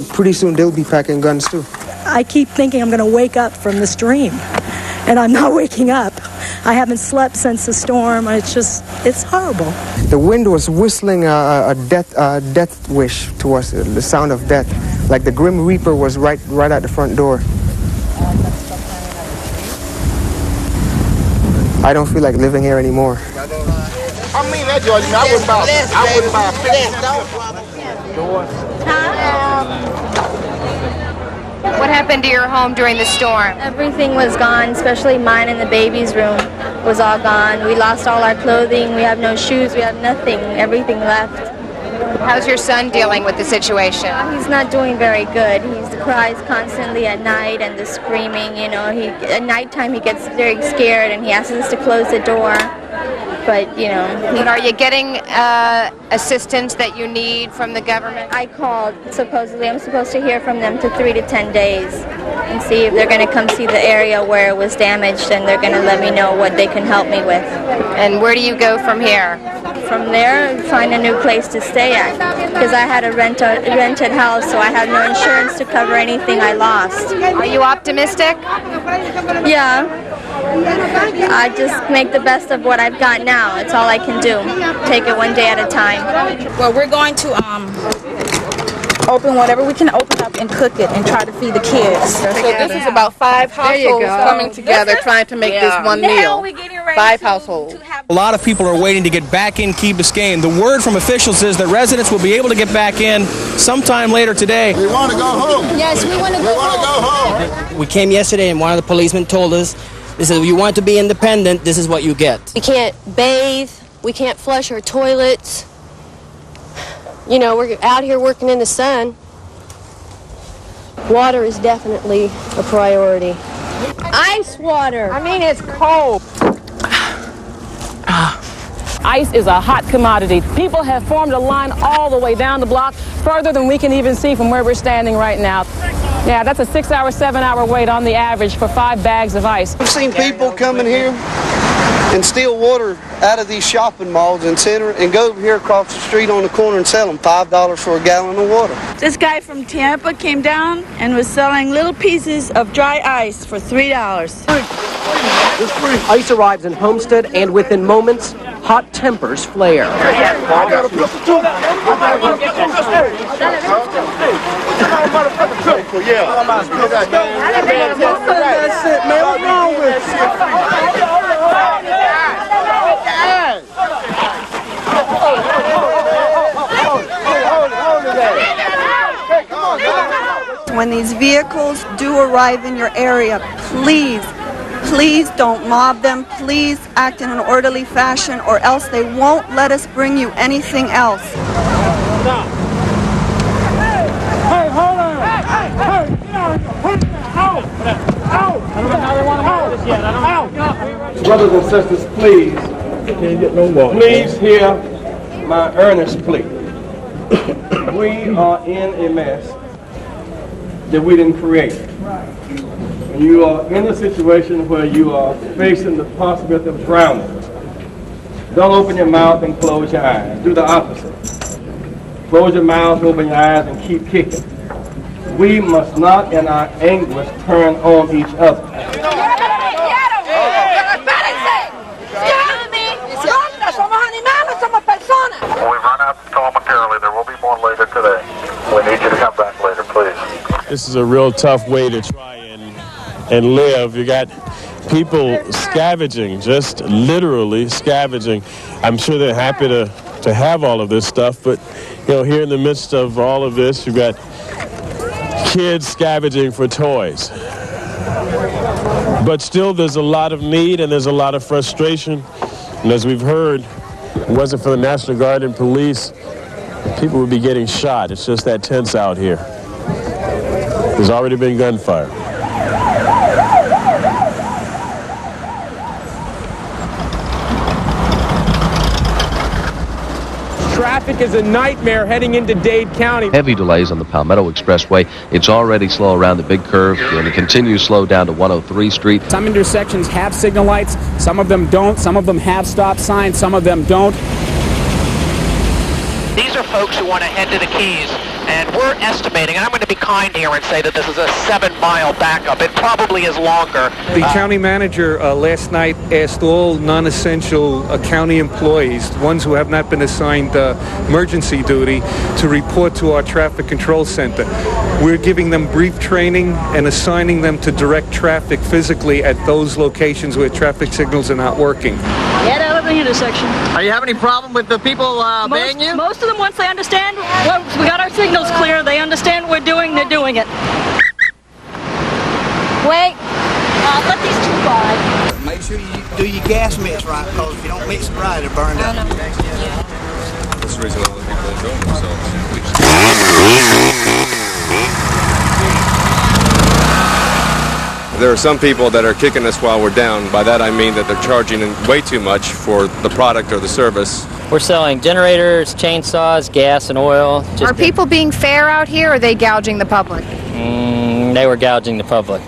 pretty soon they'll be packing guns too. I keep thinking I'm going to wake up from this dream, and I'm not waking up. I haven't slept since the storm. It's horrible. The wind was whistling a death wish to us, the sound of death, like the Grim Reaper was right at the front door. I don't feel like living here anymore. I mean that, George. I wouldn't buy a What happened to your home during the storm? Everything was gone, especially mine and the baby's room was all gone. We lost all our clothing. We have no shoes. We have nothing. Everything left. How's your son dealing with the situation? He's not doing very good. He cries constantly at night and the screaming. You know, at nighttime he gets very scared and he asks us to close the door. But, you know... And are you getting assistance that you need from the government? I called, supposedly. I'm supposed to hear from them to 3 to 10 days and see if they're going to come see the area where it was damaged, and they're going to let me know what they can help me with. And where do you go from here? From there, find a new place to stay at, because I had a rented house, so I have no insurance to cover anything I lost. Are you optimistic? Yeah. I just make the best of what I've got now. It's all I can do. Take it one day at a time. Well, we're going to open whatever we can open up and cook it and try to feed the kids. So this is about 5 households coming together trying to make this one meal. 5 households. A lot of people are waiting to get back in Key Biscayne. The word from officials is that residents will be able to get back in sometime later today. We want to go home. Yes, we want to go home. We came yesterday and one of the policemen told us, they said, if you want to be independent, this is what you get. We can't bathe. We can't flush our toilets. You know, we're out here working in the sun. Water is definitely a priority. Ice water. I mean, it's cold. Ice is a hot commodity. People have formed a line all the way down the block, further than we can even see from where we're standing right now. Yeah, that's a 6-hour, 7-hour wait on the average for 5 bags of ice. I've seen people come in here and steal water out of these shopping malls and center and go over here across the street on the corner and sell them $5 for a gallon of water. This guy from Tampa came down and was selling little pieces of dry ice for $3. Ice arrives in Homestead, and within moments, hot tempers flare. When these vehicles do arrive in your area, please don't mob them. Please act in an orderly fashion, or else they won't let us bring you anything else. Hey, hold on. Hey, I don't know how they want to do this yet. I don't know. Brothers and sisters, please, can't get no water. Please hear my earnest plea. We are in a mess that we didn't create. And you are in a situation where you are facing the possibility of drowning. Don't open your mouth and close your eyes. Do the opposite. Close your mouth, open your eyes, and keep kicking. We must not, in our anguish, turn on each other. We've run out momentarily. There will be more later today. We need you to come back later, please. This is a real tough way to try and live. You got people scavenging, just literally scavenging. I'm sure they're happy to have all of this stuff, but you know, here in the midst of all of this, you've got kids scavenging for toys. But still, there's a lot of need and there's a lot of frustration. And as we've heard, if it wasn't for the National Guard and police, people would be getting shot. It's just that tense out here. There's already been gunfire. Traffic is a nightmare heading into Dade County. Heavy delays on the Palmetto Expressway. It's already slow around the big curve, and it continues slow down to 103 Street. Some intersections have signal lights, some of them don't, some of them have stop signs, some of them don't. These are folks who want to head to the Keys, and we're estimating, and I'm going to be kind here and say that this is a 7-mile backup. It probably is longer. The county manager last night asked all non-essential county employees, the ones who have not been assigned emergency duty, to report to our traffic control center. We're giving them brief training and assigning them to direct traffic physically at those locations where traffic signals are not working. Get out of the intersection. Are you having any problem with the people obeying you? Most of them, once they understand, well, we got our signals clear, they understand what we're doing, they're doing it. Wait. Let these two by. Make sure you do your gas mix right, because if you don't mix it right, it'll burn up. That's the reason all the people are doing themselves. There are some people that are kicking us while we're down. By that I mean that they're charging way too much for the product or the service. We're selling generators, chainsaws, gas, and oil. Are people being fair out here, or are they gouging the public? They were gouging the public.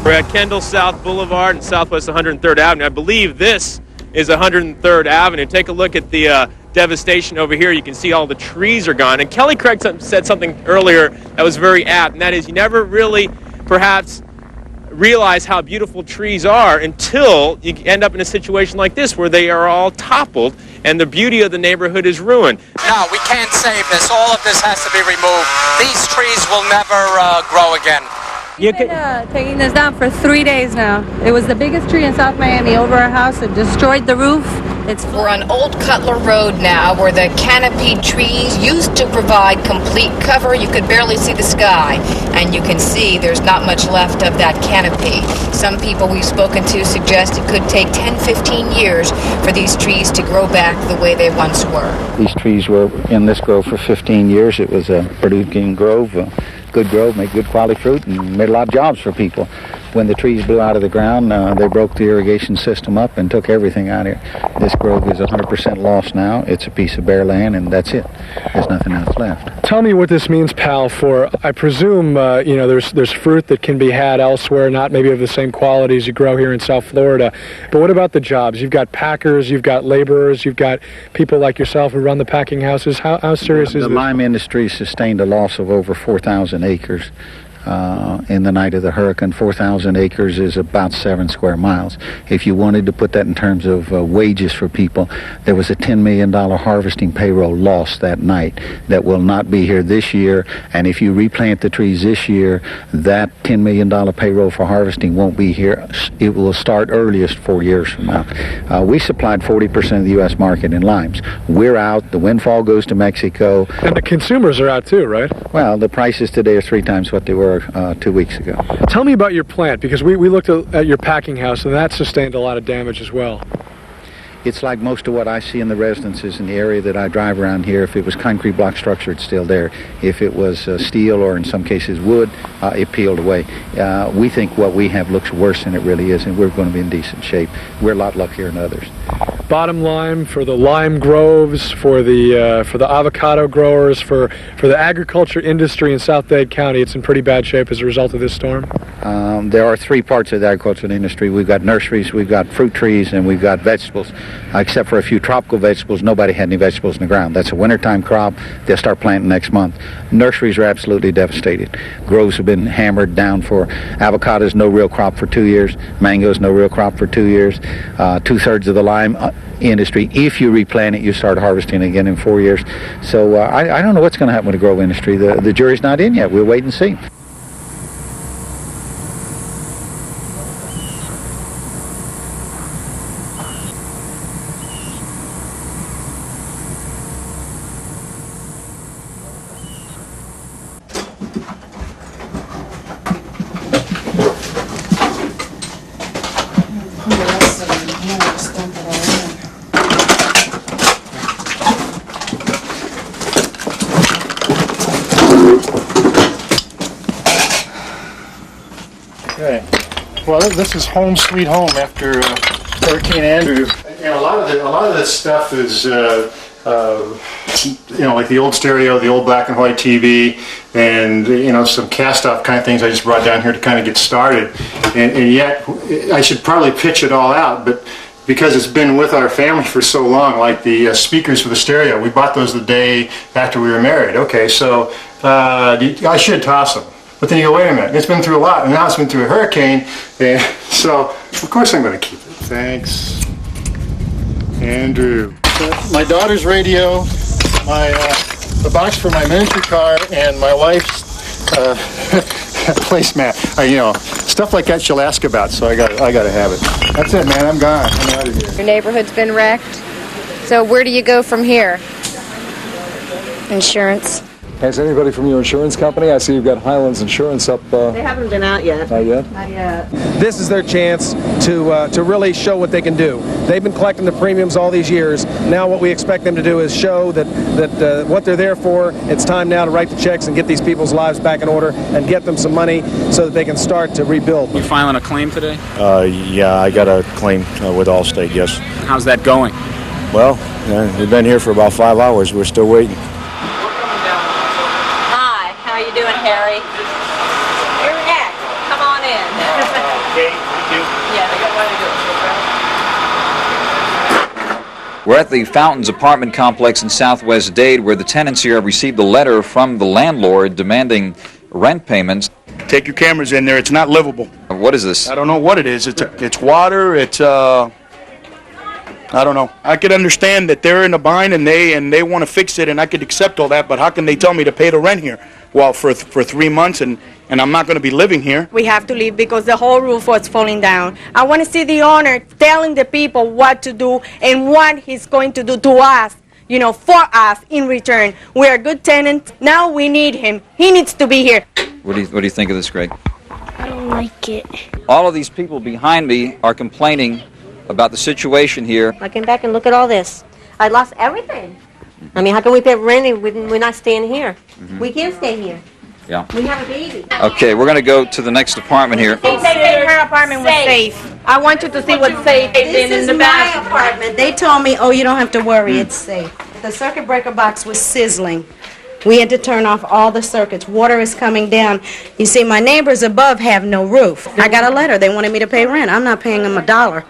We're at Kendall South Boulevard and Southwest 103rd Avenue. I believe this is 103rd Avenue. Take a look at the devastation over here. You can see all the trees are gone. And Kelly Craig said something earlier that was very apt, and that is you never really perhaps realize how beautiful trees are until you end up in a situation like this where they are all toppled and the beauty of the neighborhood is ruined. No, we can't save this. All of this has to be removed. These trees will never grow again. We've been taking this down for 3 days now. It was the biggest tree in South Miami over our house. It destroyed the roof. We're on Old Cutler Road now, where the canopied trees used to provide complete cover. You could barely see the sky, and you can see there's not much left of that canopy. Some people we've spoken to suggest it could take 10, 15 years for these trees to grow back the way they once were. These trees were in this grove for 15 years. It was a producing grove, good grove, made good quality fruit, and made a lot of jobs for people. When the trees blew out of the ground, they broke the irrigation system up and took everything out here. This grove is 100% lost now. It's a piece of bare land, and that's it. There's nothing else left. Tell me what this means, pal, for, I presume, there's fruit that can be had elsewhere, not maybe of the same quality as you grow here in South Florida. But what about the jobs? You've got packers, you've got laborers, you've got people like yourself who run the packing houses. How serious is this? The lime industry sustained a loss of over 4,000 acres. In the night of the hurricane. 4,000 acres is about 7 square miles. If you wanted to put that in terms of wages for people, there was a $10 million harvesting payroll lost that night that will not be here this year. And if you replant the trees this year, that $10 million payroll for harvesting won't be here. It will start earliest 4 years from now. We supplied 40% of the U.S. market in limes. We're out. The windfall goes to Mexico. And the consumers are out too, right? Well, the prices today are 3 times what they were 2 weeks ago. Tell me about your plant, because we looked at your packing house, and that sustained a lot of damage as well. It's like most of what I see in the residences in the area that I drive around here. If it was concrete block structure, it's still there. If it was steel or in some cases wood, it peeled away. We think what we have looks worse than it really is, and we're going to be in decent shape. We're a lot luckier than others. Bottom line, for the lime groves, for the avocado growers, for the agriculture industry in South Dade County, it's in pretty bad shape as a result of this storm? There are 3 parts of the agricultural industry. We've got nurseries, we've got fruit trees, and we've got vegetables. Except for a few tropical vegetables, nobody had any vegetables in the ground. That's a wintertime crop. They'll start planting next month. Nurseries are absolutely devastated. Groves have been hammered down for avocados, no real crop for 2 years. Mangoes, no real crop for 2 years. 2/3 of the lime industry, if you replant it, you start harvesting again in 4 years. So I don't know what's going to happen with the grove industry. The jury's not in yet. We'll wait and see. this is home sweet home after Hurricane Andrew. And a lot of this stuff is, like the old stereo, the old black and white TV, and some cast-off kind of things I just brought down here to kind of get started. And yet, I should probably pitch it all out, but because it's been with our family for so long, like the speakers for the stereo, we bought those the day after we were married. Okay, so I should toss them. But then you go, wait a minute, it's been through a lot, and now it's been through a hurricane, and so of course I'm going to keep it. Thanks, Andrew. My daughter's radio, the box for my miniature car, and my wife's placemat. Stuff like that she'll ask about, so I got to have it. That's it, man. I'm gone. I'm out of here. Your neighborhood's been wrecked. So where do you go from here? Insurance. Has anybody from your insurance company? I see you've got Highlands Insurance up. They haven't been out yet. Not yet? Not yet. This is their chance to really show what they can do. They've been collecting the premiums all these years. Now what we expect them to do is show that what they're there for. It's time now to write the checks and get these people's lives back in order and get them some money so that they can start to rebuild. You filing a claim today? Yeah, I got a claim with Allstate, yes. How's that going? Well, we've been here for about 5 hours. We're still waiting. How you doing, Harry? You're next. Come on in. Okay, thank you. Yeah, they got one to do. We're at the Fountains apartment complex in Southwest Dade, where the tenants here have received a letter from the landlord demanding rent payments. Take your cameras in there. It's not livable. What is this? I don't know what it is. It's water. It's I don't know. I could understand that they're in a bind and they want to fix it, and I could accept all that. But how can they tell me to pay the rent here? Well, for 3 months, and I'm not going to be living here. We have to leave because the whole roof was falling down. I want to see the owner telling the people what to do and what he's going to do to us, for us in return. We're a good tenant. Now we need him. He needs to be here. What do you think of this, Greg? I don't like it. All of these people behind me are complaining about the situation here. I came back and look at all this. I lost everything. I mean, how can we pay rent if we're not staying here? Mm-hmm. We can't stay here. Yeah. We have a baby. Okay, we're going to go to the next apartment here. They said her apartment was safe. I want you to see what's safe This is my apartment. They told me, oh, you don't have to worry, it's safe. The circuit breaker box was sizzling. We had to turn off all the circuits. Water is coming down. You see, my neighbors above have no roof. I got a letter. They wanted me to pay rent. I'm not paying them $1.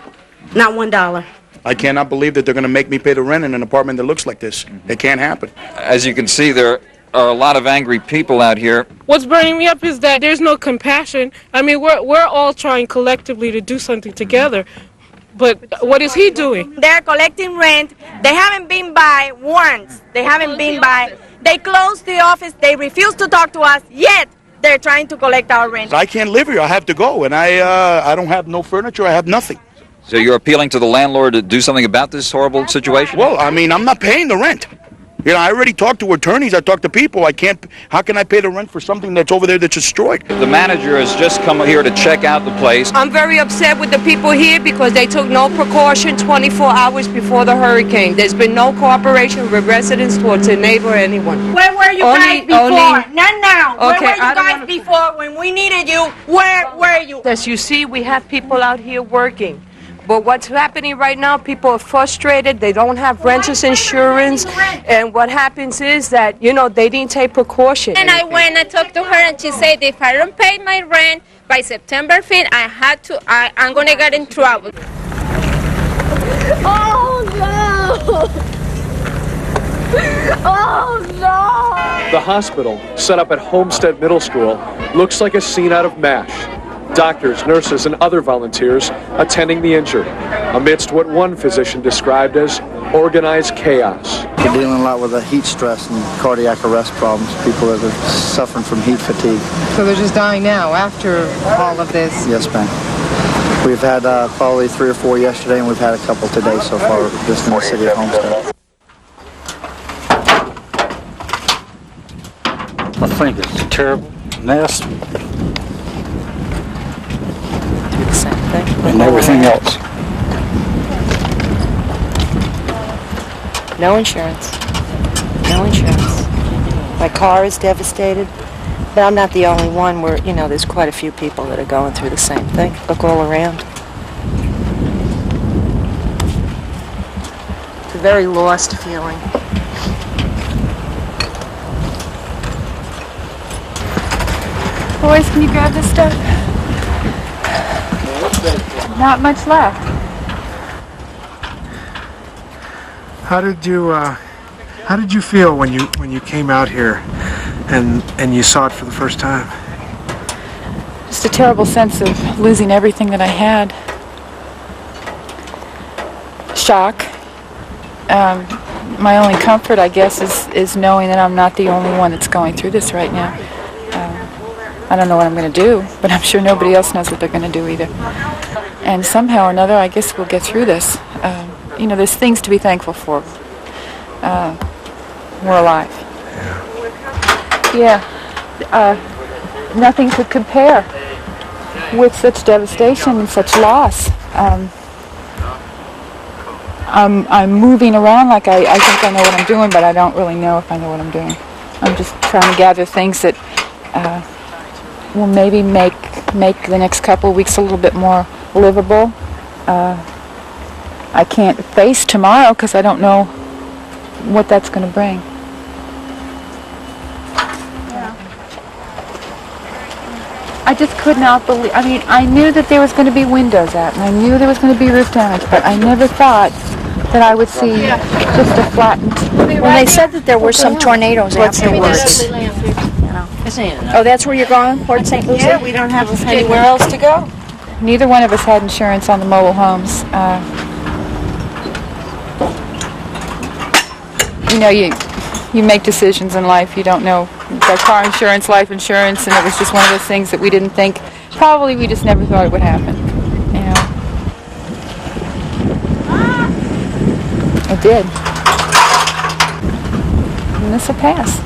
Not $1. I cannot believe that they're going to make me pay the rent in an apartment that looks like this. It can't happen. As you can see, there are a lot of angry people out here. What's burning me up is that there's no compassion. I mean, we're all trying collectively to do something together. But what is he doing? They're collecting rent. They haven't been by once. They haven't been by. They closed the office. They refuse to talk to us, yet they're trying to collect our rent. I can't live here. I have to go, and I don't have no furniture. I have nothing. So you're appealing to the landlord to do something about this horrible situation? Well, I mean, I'm not paying the rent. I already talked to attorneys. I talked to people. How can I pay the rent for something that's over there that's destroyed? The manager has just come here to check out the place. I'm very upset with the people here because they took no precaution 24 hours before the hurricane. There's been no cooperation with residents towards a neighbor or anyone. Where were you guys before? Not now. Where were you guys before when we needed you? Where were you? As you see, we have people out here working. But what's happening right now, people are frustrated. They don't have renter's insurance. And what happens is that, they didn't take precaution. And I went and talked to her, and she said if I don't pay my rent by September 5th, I'm going to get in trouble. Oh, no! Oh, no! The hospital, set up at Homestead Middle School, looks like a scene out of MASH. Doctors, nurses, and other volunteers attending the injured, amidst what one physician described as organized chaos. We're dealing a lot with the heat stress and cardiac arrest problems, people that are suffering from heat fatigue. So they're just dying now after all of this? Yes, ma'am. We've had probably 3 or 4 yesterday, and we've had a couple today so far, just in the city of Homestead. I think it's a terrible mess. And everything else. No insurance. No insurance. My car is devastated. But I'm not the only one. There's quite a few people that are going through the same thing. Look all around. It's a very lost feeling. Boys, can you grab this stuff? Not much left. How did you feel when you came out here and you saw it for the first time? Just a terrible sense of losing everything that I had. Shock. My only comfort, I guess, is knowing that I'm not the only one that's going through this right now. I don't know what I'm going to do, but I'm sure nobody else knows what they're going to do either. And somehow or another, I guess we'll get through this. There's things to be thankful for. We're alive. Yeah. Nothing could compare with such devastation and such loss. I'm moving around like I think I know what I'm doing, but I don't really know if I know what I'm doing. I'm just trying to gather things that will maybe make the next couple of weeks a little bit more livable. I can't face tomorrow because I don't know what that's going to bring. I just could not believe, I knew that there was going to be windows out, and I knew there was going to be roof damage, but I never thought that I would see just a flattened... Well, they said that there were some tornadoes afterwards. Oh, that's where you're going, Port St. Lucie? Yeah, we don't have anywhere else to go. Neither one of us had insurance on the mobile homes. You make decisions in life. You don't know. We've got car insurance, life insurance, and it was just one of those things that we didn't think. Probably we just never thought it would happen. It did. And this will pass.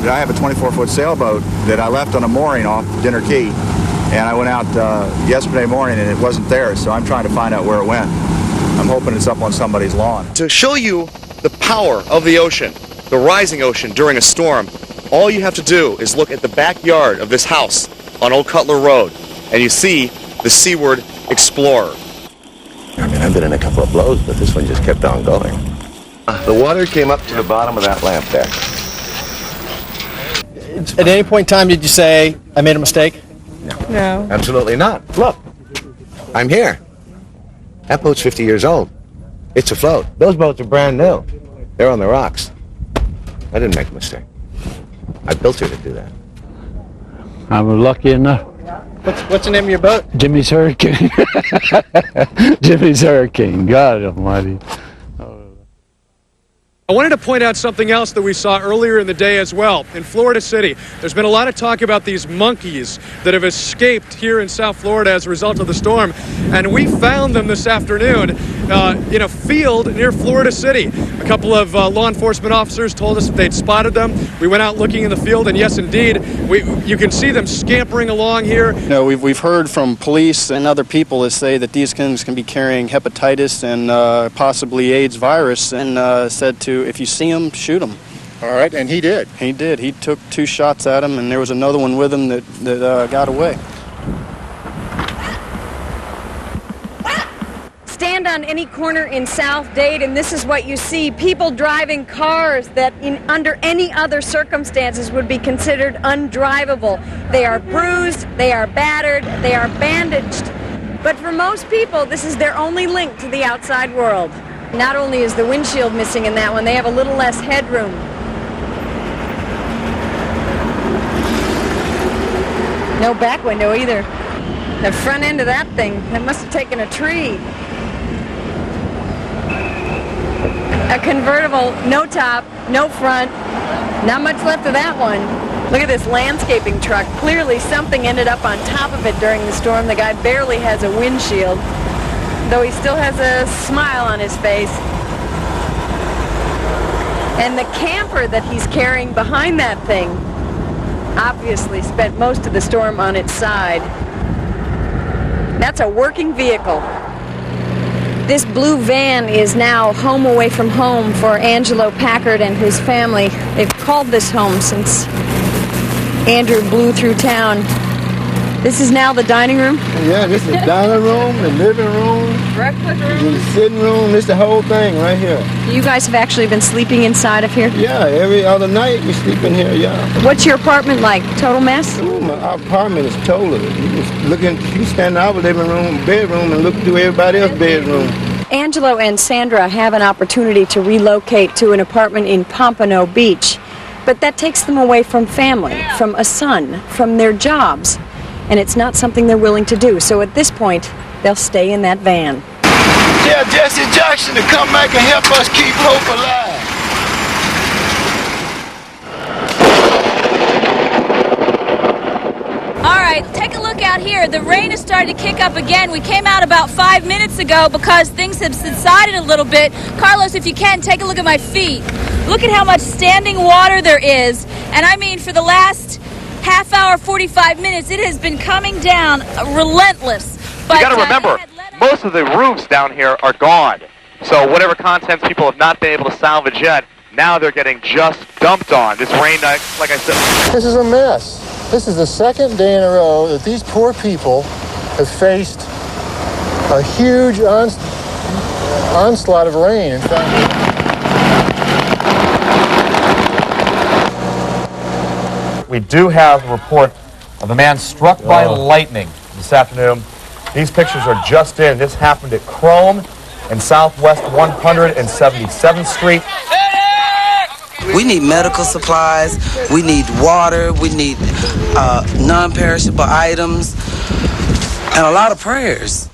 I have a 24-foot sailboat that I left on a mooring off Dinner Key, and I went out yesterday morning and it wasn't there, so I'm trying to find out where it went. I'm hoping it's up on somebody's lawn. To show you the power of the ocean, the rising ocean during a storm, all you have to do is look at the backyard of this house on Old Cutler Road, and you see the Seaward Explorer. I've been in a couple of blows, but this one just kept on going. The water came up to the bottom of that lamp deck. At any point in time, did you say, I made a mistake? No. Absolutely not. Look, I'm here. That boat's 50 years old. It's afloat. Those boats are brand new. They're on the rocks. I didn't make a mistake. I built her to do that. I was lucky enough. What's the name of your boat? Jimmy's Hurricane. Jimmy's Hurricane. God almighty. I wanted to point out something else that we saw earlier in the day as well. In Florida City, there's been a lot of talk about these monkeys that have escaped here in South Florida as a result of the storm. And we found them this afternoon in a field near Florida City. A couple of law enforcement officers told us that they'd spotted them. We went out looking in the field, and yes, indeed, you can see them scampering along here. We've heard from police and other people that say that these things can be carrying hepatitis and possibly AIDS virus, and said to, if you see them, shoot them. All right, and he did. He did. He took 2 shots at him, and there was another one with him that got away. Stand on any corner in South Dade, and this is what you see. People driving cars that under any other circumstances would be considered undrivable. They are bruised, they are battered, they are bandaged. But for most people, this is their only link to the outside world. Not only is the windshield missing in that one, they have a little less headroom. No back window either. The front end of that thing, that must have taken a tree. A convertible, no top, no front, not much left of that one. Look at this landscaping truck. Clearly something ended up on top of it during the storm. The guy barely has a windshield, though he still has a smile on his face. And the camper that he's carrying behind that thing obviously spent most of the storm on its side. That's a working vehicle. This blue van is now home away from home for Angelo Packard and his family. They've called this home since Andrew blew through town. This is now the dining room? Yeah, this is the dining room, the living room, breakfast room, the sitting room. This is the whole thing right here. You guys have actually been sleeping inside of here? Yeah, every other night we sleep in here, yeah. What's your apartment like? Total mess? Ooh, our apartment is total. You stand in our living room, bedroom, and look through everybody else's bedroom. Angelo and Sandra have an opportunity to relocate to an apartment in Pompano Beach, but that takes them away from family, from a son, from their jobs, and it's not something they're willing to do. So at this point, they'll stay in that van. Tell Jesse Jackson to come back and help us keep hope alive. All right, take a look out here. The rain is starting to kick up again. We came out about 5 minutes ago because things have subsided a little bit. Carlos, if you can, take a look at my feet. Look at how much standing water there is. And I mean, for the last half hour, 45 minutes, it has been coming down relentless. But, you got to remember, most of the roofs down here are gone. So whatever contents people have not been able to salvage yet, now they're getting just dumped on. This rain, like I said. This is a mess. This is the second day in a row that these poor people have faced a huge onslaught of rain. In fact, we do have a report of a man struck by lightning this afternoon. These pictures are just in. This happened at Chrome and Southwest 177th Street. We need medical supplies, we need water, we need non-perishable items, and a lot of prayers.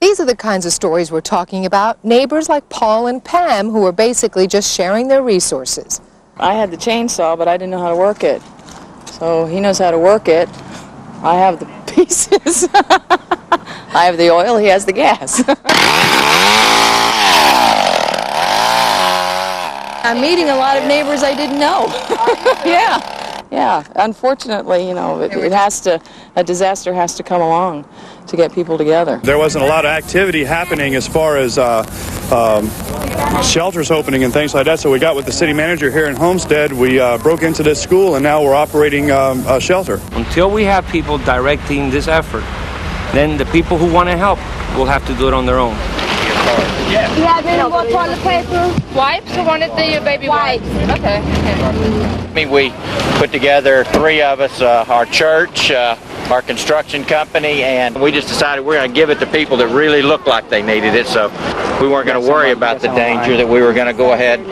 These are the kinds of stories we're talking about. Neighbors like Paul and Pam who are basically just sharing their resources. I had the chainsaw, but I didn't know how to work it. So he knows how to work it. I have the pieces. I have the oil, he has the gas. I'm meeting a lot of neighbors I didn't know. Yeah. Unfortunately, you know, a disaster has to come along to get people together. There wasn't a lot of activity happening as far as shelters opening and things like that, so we got with the city manager here in Homestead. We broke into this school, and now we're operating a shelter. Until we have people directing this effort, then the people who want to help will have to do it on their own. You have any more toilet paper? Wipes? I wanted the baby wipes. Okay. I mean, we put together 3 of us, our church, our construction company, and we just decided we're going to give it to people that really looked like they needed it, so we weren't going to worry about the danger, that we were going to go ahead,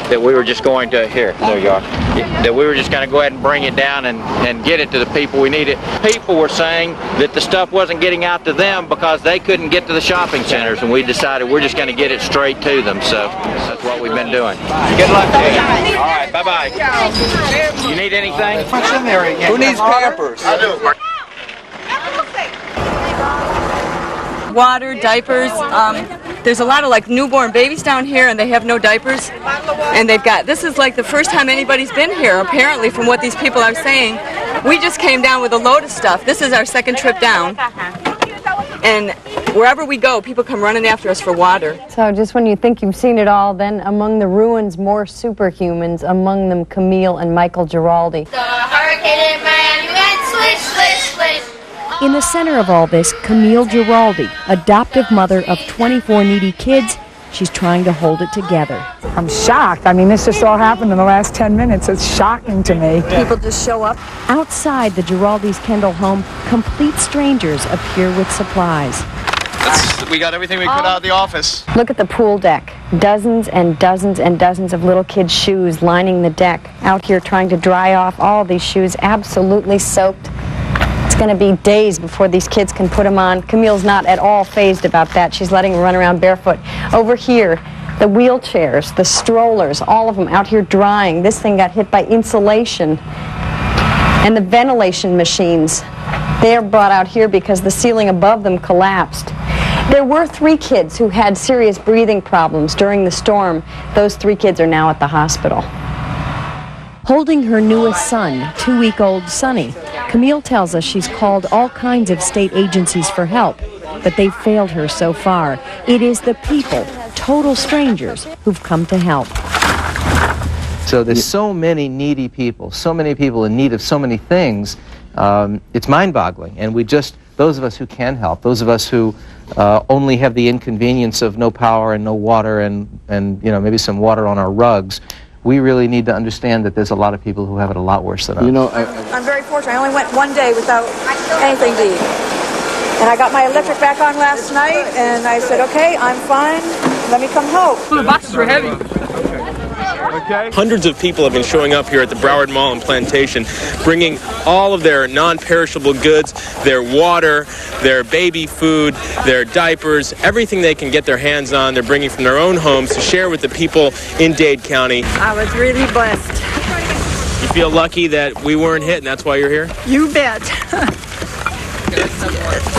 that we were just going to, here, there you are, that we were just going to go ahead and bring it down and get it to the people we needed. People were saying that the stuff wasn't getting out to them because they couldn't get to the shopping centers, and we decided we're just going to get it straight to them, so that's what we've been doing. Good luck to you. All right, bye-bye. You need anything? What's in there again? Who needs Pampers? I do. Water, diapers. There's a lot of like newborn babies down here, and they have no diapers. And this is like the first time anybody's been here, apparently, from what these people are saying. We just came down with a load of stuff. This is our second trip down. And wherever we go, people come running after us for water. So just when you think you've seen it all, then among the ruins, more superhumans, among them Camille and Michael Giraldi. In the center of all this, Camille Giraldi, adoptive mother of 24 needy kids, she's trying to hold it together. I'm shocked. I mean, this just all happened in the last 10 minutes. It's shocking to me. People just show up. Outside the Giraldi's Kendall home, complete strangers appear with supplies. We got everything we could out of the office. Look at the pool deck. Dozens and dozens and dozens of little kids' shoes lining the deck. Out here trying to dry off all these shoes, absolutely soaked. It's going to be days before these kids can put them on. Camille's not at all fazed about that. She's letting them run around barefoot. Over here, the wheelchairs, the strollers, all of them out here drying. This thing got hit by insulation. And the ventilation machines, they're brought out here because the ceiling above them collapsed. There were 3 kids who had serious breathing problems during the storm. Those 3 kids are now at the hospital. Holding her newest son, 2-week-old Sonny, Camille tells us she's called all kinds of state agencies for help, but they've failed her so far. It is the people, total strangers, who've come to help. So there's so many needy people, so many people in need of so many things. It's mind-boggling, and those of us who can help, those of us who only have the inconvenience of no power and no water and maybe some water on our rugs, we really need to understand that there's a lot of people who have it a lot worse than us. I'm very fortunate. I only went 1 day without anything to eat. And I got my electric back on last night, and I said, okay, I'm fine. Let me come home. The boxes were heavy. Hundreds of people have been showing up here at the Broward Mall and Plantation, bringing all of their non-perishable goods, their water, their baby food, their diapers, everything they can get their hands on. They're bringing from their own homes to share with the people in Dade County. I was really blessed. You feel lucky that we weren't hit, and that's why you're here? You bet.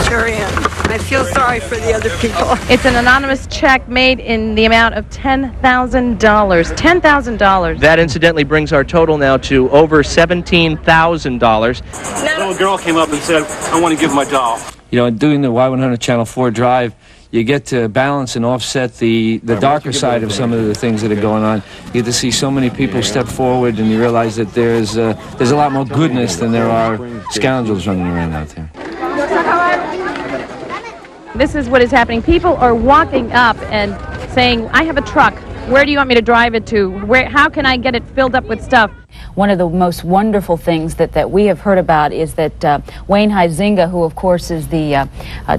Sure am. I feel sorry for the other people. It's an anonymous check made in the amount of $10,000. $10,000. That incidentally brings our total now to over $17,000. A little girl came up and said, I want to give my doll. You know, doing the Y100 Channel 4 drive, you get to balance and offset the darker side of some of the things that are going on. You get to see so many people step forward, and you realize that there's a lot more goodness than there are scoundrels running around out there. This is what is happening. People are walking up and saying, I have a truck. Where do you want me to drive it to? How can I get it filled up with stuff? One of the most wonderful things that we have heard about is that Wayne Huizinga, who of course is the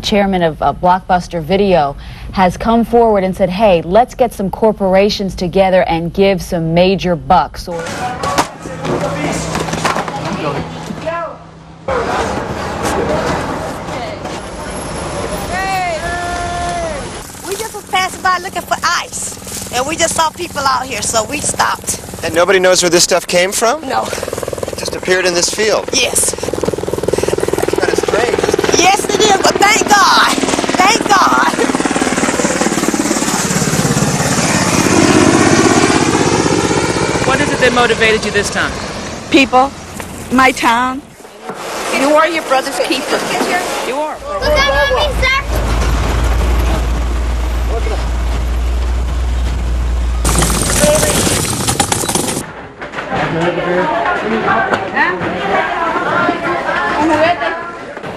chairman of Blockbuster Video, has come forward and said, hey, let's get some corporations together and give some major bucks. We just was passing by looking for ice, and we just saw people out here, so we stopped. And nobody knows where this stuff came from? No. It just appeared in this field. Yes. Kind of strange, isn't it? Yes, it is, but thank God. Thank God. What is it that motivated you this time? People, my town. You are your brother's keeper. You are. What's that mean, sir?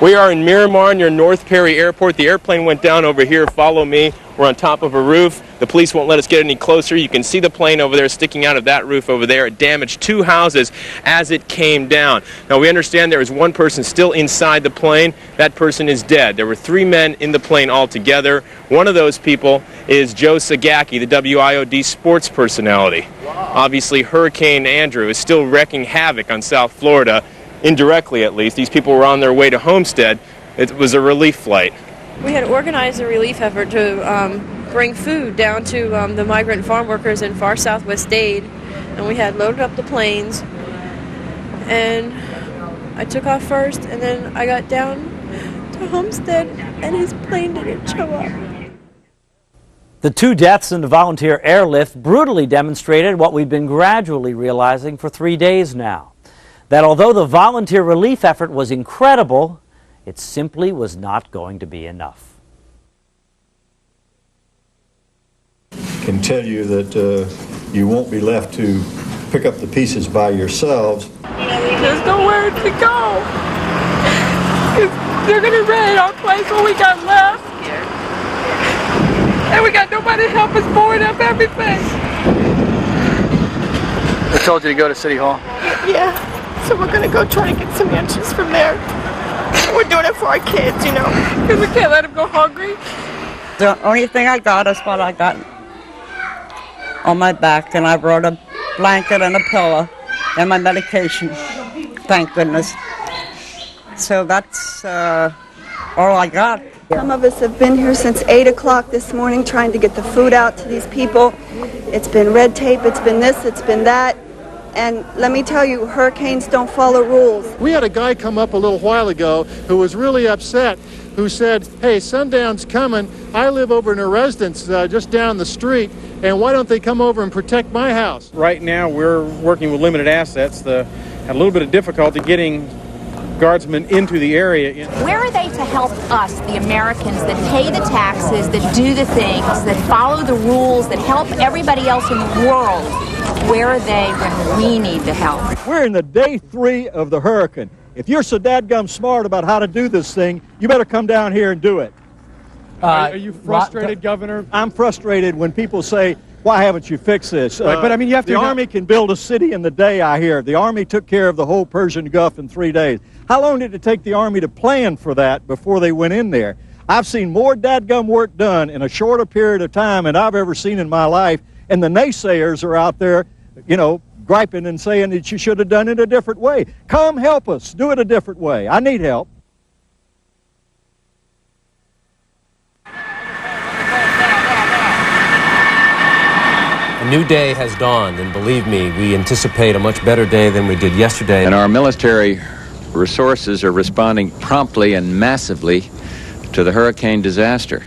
We are in Miramar near North Perry Airport. The airplane went down over here. Follow me. We're on top of a roof. The police won't let us get any closer. You can see the plane over there sticking out of that roof over there. It damaged 2 houses as it came down. Now, we understand there is 1 person still inside the plane. That person is dead. There were 3 men in the plane altogether. One of those people is Joe Sagacki, the WIOD sports personality. Obviously, Hurricane Andrew is still wreaking havoc on South Florida, indirectly at least. These people were on their way to Homestead. It was a relief flight. We had organized a relief effort to bring food down to the migrant farm workers in far southwest Dade, and we had loaded up the planes, and I took off first, and then I got down to Homestead, and his plane didn't show up. The 2 deaths in the volunteer airlift brutally demonstrated what we've been gradually realizing for 3 days now, that although the volunteer relief effort was incredible, it simply was not going to be enough. I can tell you that you won't be left to pick up the pieces by yourselves. There's nowhere to go. They're going to raid our place, what we got left. And And we got nobody to help us board up everything. They told you to go to City Hall? Yeah, so we're gonna go try to get some answers from there. We're doing it for our kids, you know, because we can't let them go hungry. The only thing I got is what I got on my back, and I brought a blanket and a pillow and my medication, thank goodness. So that's all I got. Some of us have been here since 8 o'clock this morning trying to get the food out to these people. It's been red tape, it's been this, it's been that. And let me tell you, hurricanes don't follow rules. We had a guy come up a little while ago who was really upset, who said, hey, sundown's coming. I live over in a residence just down the street, and why don't they come over and protect my house? Right now, we're working with limited assets. Had a little bit of difficulty getting guardsmen into the area. Where are they to help us, the Americans, that pay the taxes, that do the things, that follow the rules, that help everybody else in the world? Where are they when we need the help? We're in the day 3 of the hurricane. If you're so dadgum smart about how to do this thing, you better come down here and do it. Are you frustrated, Governor? I'm frustrated when people say, why haven't you fixed this? Right, but I mean, you have to. The Army can build a city in the day, I hear. The Army took care of the whole Persian Gulf in 3 days. How long did it take the Army to plan for that before they went in there? I've seen more dadgum work done in a shorter period of time than I've ever seen in my life, and the naysayers are out there, you know, griping and saying that you should have done it a different way. Come help us. Do it a different way. I need help. A new day has dawned, and believe me, we anticipate a much better day than we did yesterday. And our military resources are responding promptly and massively to the hurricane disaster.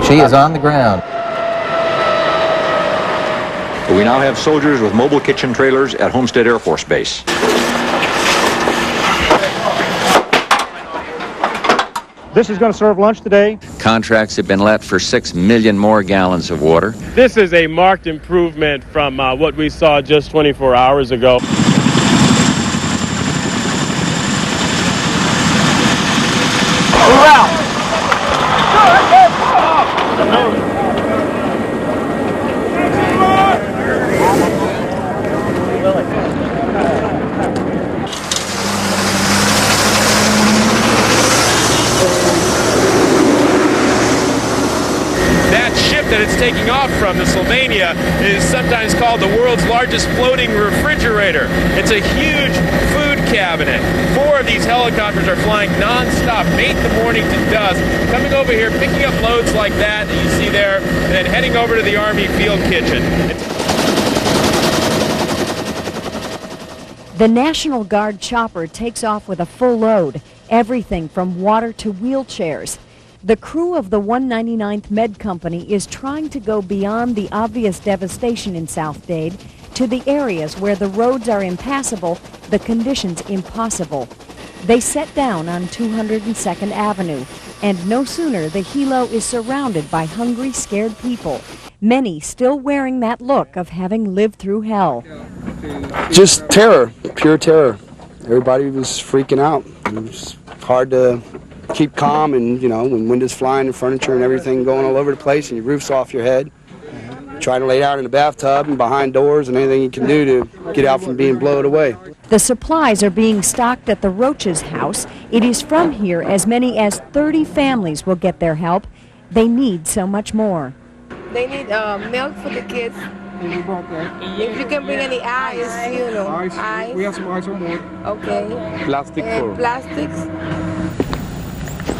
She is on the ground. We now have soldiers with mobile kitchen trailers at Homestead Air Force Base. This is going to serve lunch today. Contracts have been let for 6 million more gallons of water. This is a marked improvement from what we saw just 24 hours ago. That it's taking off from, the Sylvania, is sometimes called the world's largest floating refrigerator. It's a huge food cabinet. 4 of these helicopters are flying non-stop, 8 in the morning to dusk, coming over here, picking up loads like that you see there, and then heading over to the Army field kitchen. The National Guard chopper takes off with a full load, everything from water to wheelchairs. The crew of the 199th Med Company is trying to go beyond the obvious devastation in South Dade to the areas where the roads are impassable, the conditions impossible. They set down on 202nd Avenue, and no sooner the helo is surrounded by hungry, scared people, many still wearing that look of having lived through hell. Just terror, pure terror. Everybody was freaking out. It was hard to keep calm, and you know, when windows flying and furniture and everything going all over the place and your roof's off your head, trying to lay down in a bathtub and behind doors and anything you can do to get out from being blown away. The supplies are being stocked at the Roach's house. It is from here as many as 30 families will get their help. They need so much more. They need milk for the kids. If you can bring any ice, you know, ice. We have some ice on board. Okay. Plastic and plastics.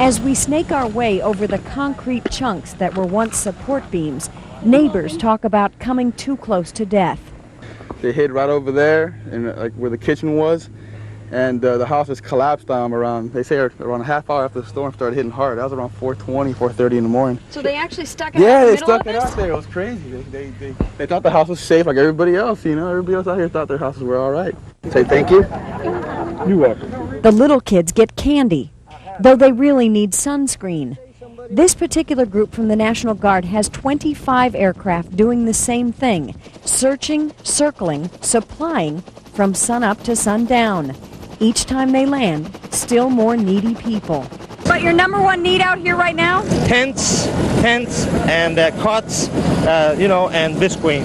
As we snake our way over the concrete chunks that were once support beams, neighbors talk about coming too close to death. They hid right over there, and like where the kitchen was, and the house has collapsed around, they say around a half hour after the storm started hitting hard. That was around 4:20, 4:30 in the morning. So they actually stuck it Yeah, out in the they middle stuck of it this? out there. It was crazy. They thought the house was safe like everybody else, you know. Everybody else out here thought their houses were all right. Say thank you. You're welcome. The little kids get candy, though they really need sunscreen. This particular group from the National Guard has 25 aircraft doing the same thing, searching, circling, supplying from sunup to sundown. Each time they land, still more needy people. My what your number one need out here right now? Tents, and cots, and visqueen.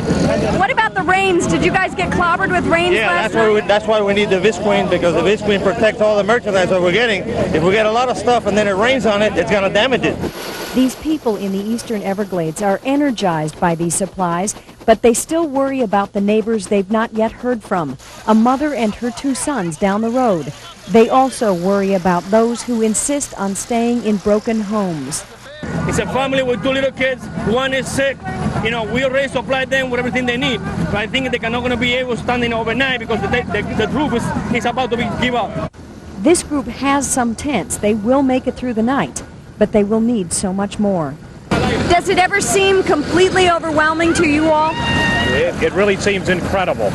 What about the rains? Did you guys get clobbered with rains last night? That's why we need the visqueen, because the visqueen protects all the merchandise that we're getting. If we get a lot of stuff and then it rains on it, it's going to damage it. These people in the eastern Everglades are energized by these supplies, but they still worry about the neighbors they've not yet heard from, a mother and her 2 sons down the road. They also worry about those who insist on staying in broken homes. It's a family with 2 little kids. One is sick. We already supplied them with everything they need. But I think they're not going to be able to stand in overnight because the roof is about to be give up. This group has some tents. They will make it through the night, but they will need so much more. Does it ever seem completely overwhelming to you all? It really seems incredible.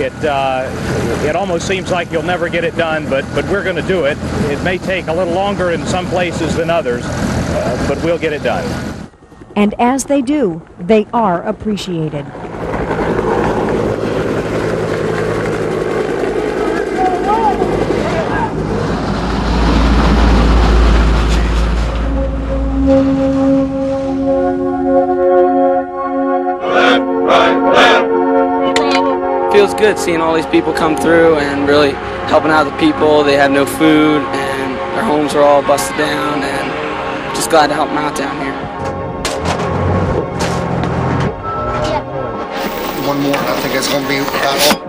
It almost seems like you'll never get it done, but we're going to do it. It may take a little longer in some places than others, but we'll get it done. And as they do, they are appreciated. Feels good seeing all these people come through and really helping out the people. They have no food and their homes are all busted down, and just glad to help them out down here. One more, I think it's going to be about all.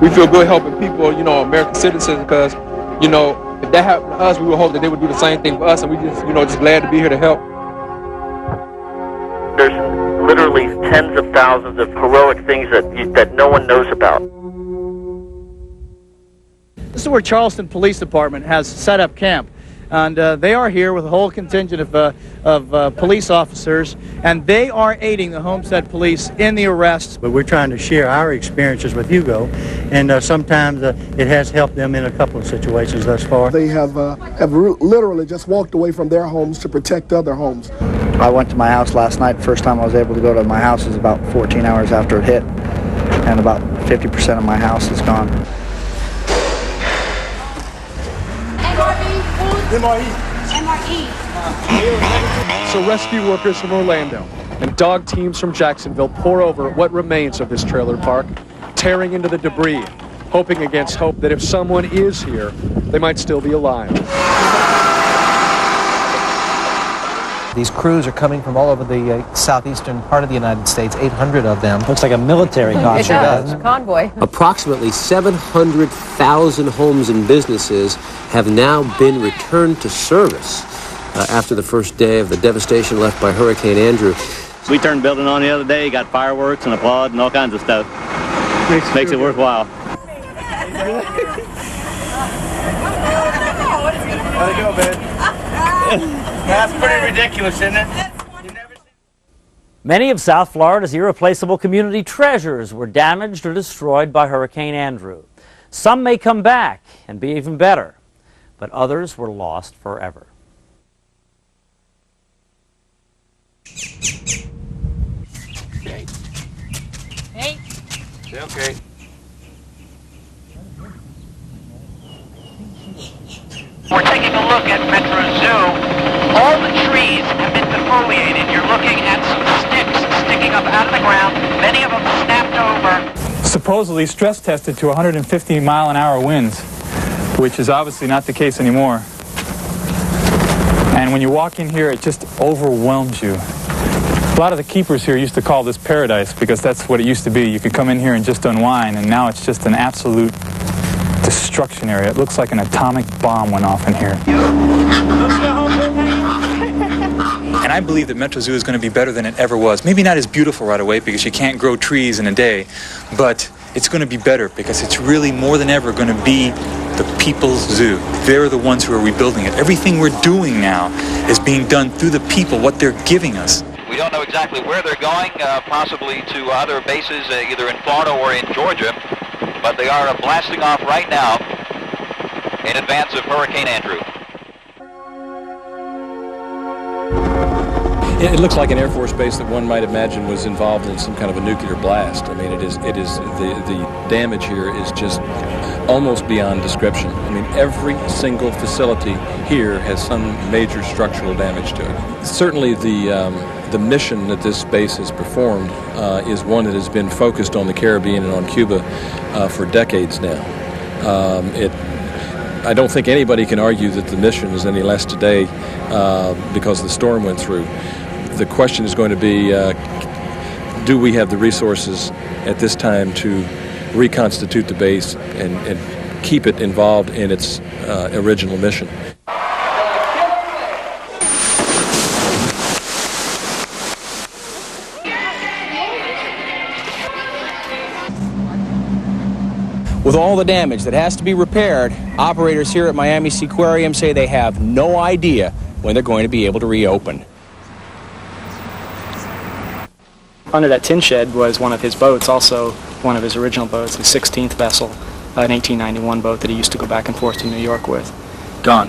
We feel good helping people, American citizens, because, if that happened to us, we would hope that they would do the same thing for us, and we just, just glad to be here to help. There's literally tens of thousands of heroic things that no one knows about. This is where Charleston Police Department has set up camp, and they are here with a whole contingent of police officers, and they are aiding the Homestead Police in the arrests. But we're trying to share our experiences with Hugo, and sometimes it has helped them in a couple of situations thus far. They have literally just walked away from their homes to protect other homes. I went to my house last night. First time I was able to go to my house was about 14 hours after it hit, and about 50% of my house is gone. MRE. So rescue workers from Orlando and dog teams from Jacksonville pour over what remains of this trailer park, tearing into the debris, hoping against hope that if someone is here, they might still be alive. These crews are coming from all over the southeastern part of the United States, 800 of them. Looks like a military convoy. It does, a convoy. Approximately 700,000 homes and businesses have now been returned to service after the first day of the devastation left by Hurricane Andrew. We turned the building on the other day, got fireworks and applaud and all kinds of stuff. Makes it worthwhile. How'd it go, man? That's pretty ridiculous, isn't it? Many of South Florida's irreplaceable community treasures were damaged or destroyed by Hurricane Andrew. Some may come back and be even better, but others were lost forever. Hey. Okay. We're taking a look at Metro Zoo. All the trees have been defoliated. You're looking at some sticks sticking up out of the ground. Many of them snapped over. Supposedly stress tested to 150 mile-an-hour winds, which is obviously not the case anymore. And when you walk in here, it just overwhelms you. A lot of the keepers here used to call this paradise because that's what it used to be. You could come in here and just unwind, and now it's just an absolute destruction area. It looks like an atomic bomb went off in here. And I believe that Metro Zoo is going to be better than it ever was. Maybe not as beautiful right away because you can't grow trees in a day, but it's going to be better because it's really more than ever going to be the people's zoo. They're the ones who are rebuilding it. Everything we're doing now is being done through the people, what they're giving us. We don't know exactly where they're going, possibly to other bases either in Florida or in Georgia, but they are blasting off right now in advance of Hurricane Andrew. It looks like an Air Force base that one might imagine was involved in some kind of a nuclear blast. I mean, the damage here is just almost beyond description. I mean, every single facility here has some major structural damage to it. Certainly the mission that this base has performed is one that has been focused on the Caribbean and on Cuba for decades now. I don't think anybody can argue that the mission is any less today because the storm went through. The question is going to be, do we have the resources at this time to reconstitute the base and keep it involved in its original mission? With all the damage that has to be repaired, operators here at Miami Seaquarium say they have no idea when they're going to be able to reopen. Under that tin shed was one of his boats, also one of his original boats, the 16th vessel, an 1891 boat that he used to go back and forth to New York with. Gone.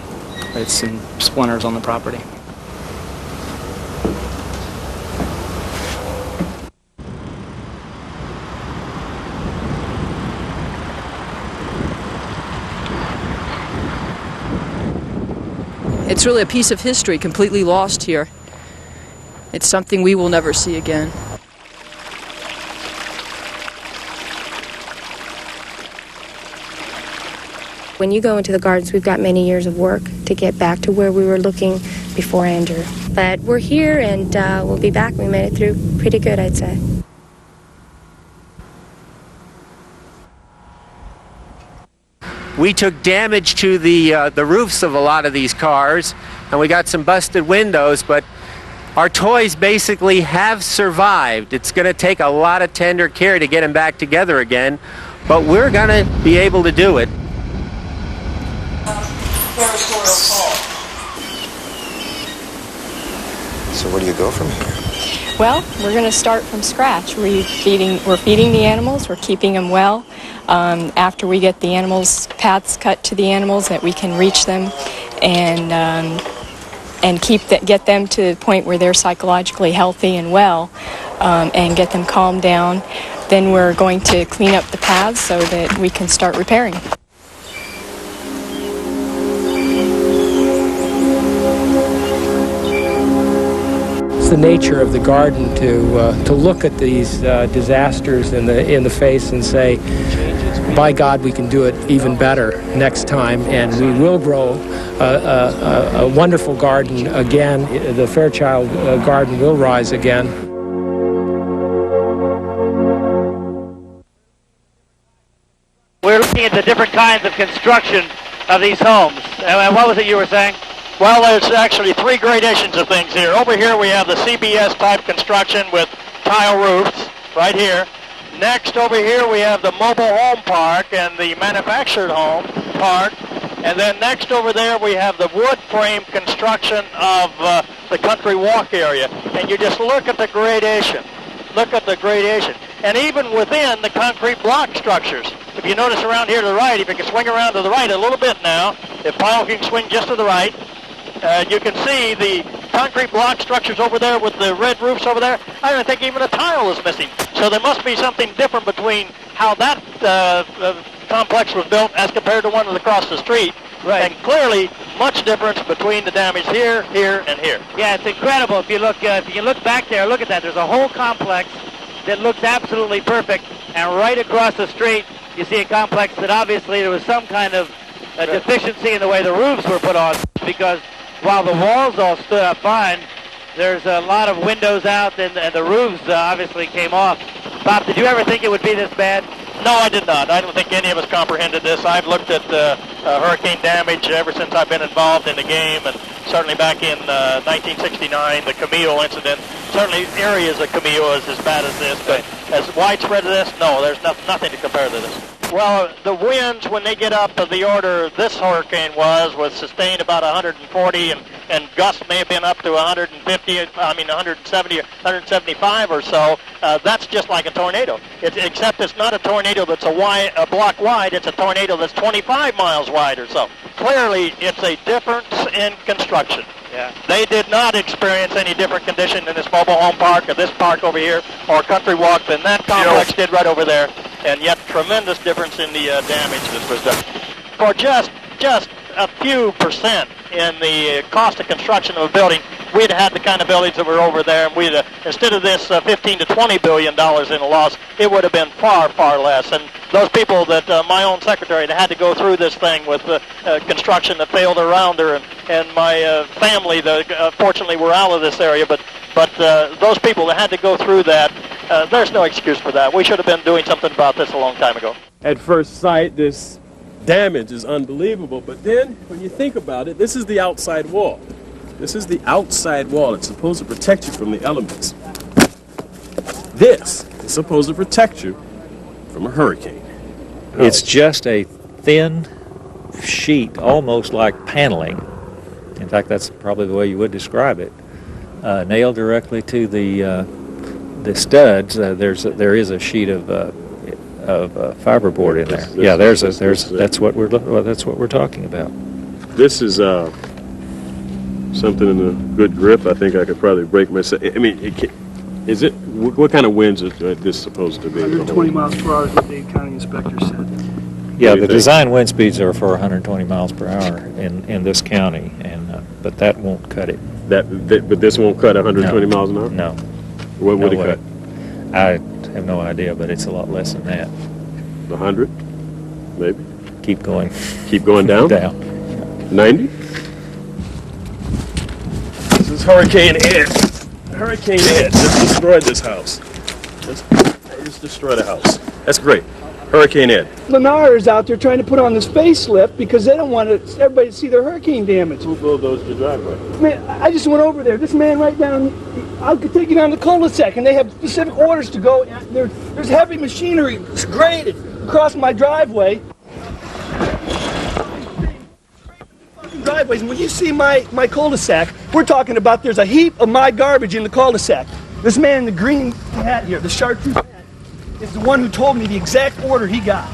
It's in splinters on the property. It's really a piece of history completely lost here. It's something we will never see again. When you go into the gardens, we've got many years of work to get back to where we were looking before Andrew. But we're here and we'll be back. We made it through pretty good, I'd say. We took damage to the roofs of a lot of these cars, and we got some busted windows, but our toys basically have survived. It's going to take a lot of tender care to get them back together again, but we're going to be able to do it. So where do you go from here? Well, we're going to start from scratch. We're feeding the animals. We're keeping them well. After we get the animals, paths cut to the animals that we can reach them and get them to the point where they're psychologically healthy and well, and get them calmed down. Then we're going to clean up the paths so that we can start repairing. It's the nature of the garden to look at these disasters in the face and say, by God, we can do it even better next time, and we will grow a wonderful garden again. The Fairchild Garden will rise again. We're looking at the different kinds of construction of these homes. And what was it you were saying? Well, there's actually three gradations of things here. Over here we have the CBS type construction with tile roofs, right here. Next over here we have the mobile home park and the manufactured home park. And then next over there we have the wood frame construction of the country walk area. And you just look at the gradation. Look at the gradation. And even within the concrete block structures. If you notice around here to the right, if you can swing around to the right a little bit now, if Paul can swing just to the right, you can see the concrete block structures over there with the red roofs over there. I don't think even a tile is missing. So there must be something different between how that complex was built as compared to one across the street. Right. And clearly much difference between the damage here, here, and here. Yeah, it's incredible. If you look back there, look at that. There's a whole complex that looks absolutely perfect. And right across the street, you see a complex that obviously there was some kind of deficiency in the way the roofs were put on, because while the walls all stood up fine, there's a lot of windows out, and the roofs obviously came off. Bob, did you ever think it would be this bad? No, I did not. I don't think any of us comprehended this. I've looked at hurricane damage ever since I've been involved in the game, and certainly back in 1969, the Camille incident. Certainly areas of Camille is as bad as this, but as widespread as this, no, there's nothing to compare to this. Well, the winds, when they get up to the order this hurricane was sustained about 140, and gusts may have been up to 170 or 175 or so. That's just like a tornado, except it's not a tornado that's a block wide. It's a tornado that's 25 miles wide or so. Clearly, it's a difference in construction. Yeah. They did not experience any different condition in this mobile home park or this park over here or Country Walk than that complex did right over there, and yet tremendous difference in the damage that was done. For just a few percent in the cost of construction of a building, we'd had the kind of buildings that were over there, and we'd instead of this $15 to $20 billion in a loss, it would have been far, far less. And those people that my own secretary that had to go through this thing with construction that failed around her, and my family that fortunately were out of this area, but those people that had to go through that, there's no excuse for that. We should have been doing something about this a long time ago. At first sight, this damage is unbelievable, but then when you think about it, this is the outside wall. This is the outside wall. It's supposed to protect you from the elements. This is supposed to protect you from a hurricane. It's just a thin sheet, almost like paneling. In fact, that's probably the way you would describe it. Nailed directly to the studs. There is a sheet of fiberboard in there. That's what we're talking about. This is something in a good grip. I think I could probably break myself. I mean, what kind of winds is this supposed to be? 120 miles per hour is what the county inspector said. Yeah, the design wind speeds are for 120 miles per hour in this county, but that won't cut it. But this won't cut 120 miles an hour? No. What would it cut? I have no idea, but it's a lot less than that. 100, maybe. Keep going. Keep going down. Down. 90. This is Hurricane Ed. Hurricane Ed just destroyed this house. Just destroyed the house. That's great. Hurricane Ed. Lennar is out there trying to put on this facelift because they don't want everybody to see their hurricane damage. Who bulldozed your driveway? Man, I just went over there. This man right down, I could take you down the cul-de-sac, and they have specific orders to go. There's heavy machinery graded across my driveway. Driveways, and when you see my cul-de-sac, we're talking about there's a heap of my garbage in the cul-de-sac. This man in the green hat here, the chartreuse hat, is the one who told me the exact order he got.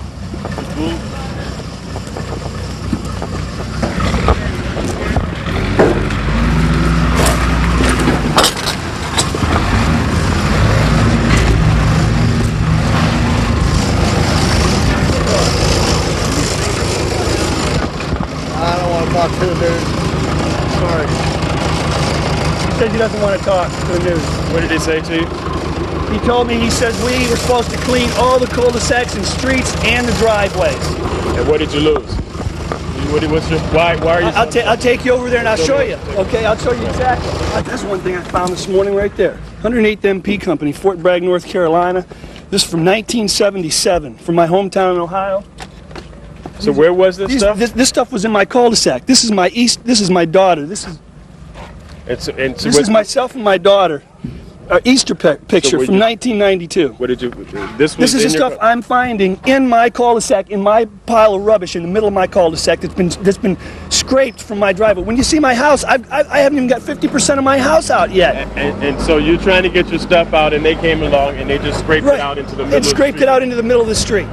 I don't want to talk to the news. Sorry. He said he doesn't want to talk to the news. What did he say to you? He told me, he says we were supposed to clean all the cul-de-sacs and streets and the driveways. And what did you lose? Why are you? I'll take you over there and I'll show you. Okay, I'll show you exactly. That's one thing I found this morning right there. 108th MP Company, Fort Bragg, North Carolina. This is from 1977, from my hometown in Ohio. So where was this stuff? This stuff was in my cul-de-sac. This is my This is my daughter. This is myself and my daughter. Easter picture from 1992. What did you? This is the stuff I'm finding in my cul-de-sac, in my pile of rubbish in the middle of my cul-de-sac that's been scraped from my driveway. When you see my house, I haven't even got 50% of my house out yet. And so you're trying to get your stuff out, and they came along and they just scraped it out into the middle. It scraped it out into the middle of the street.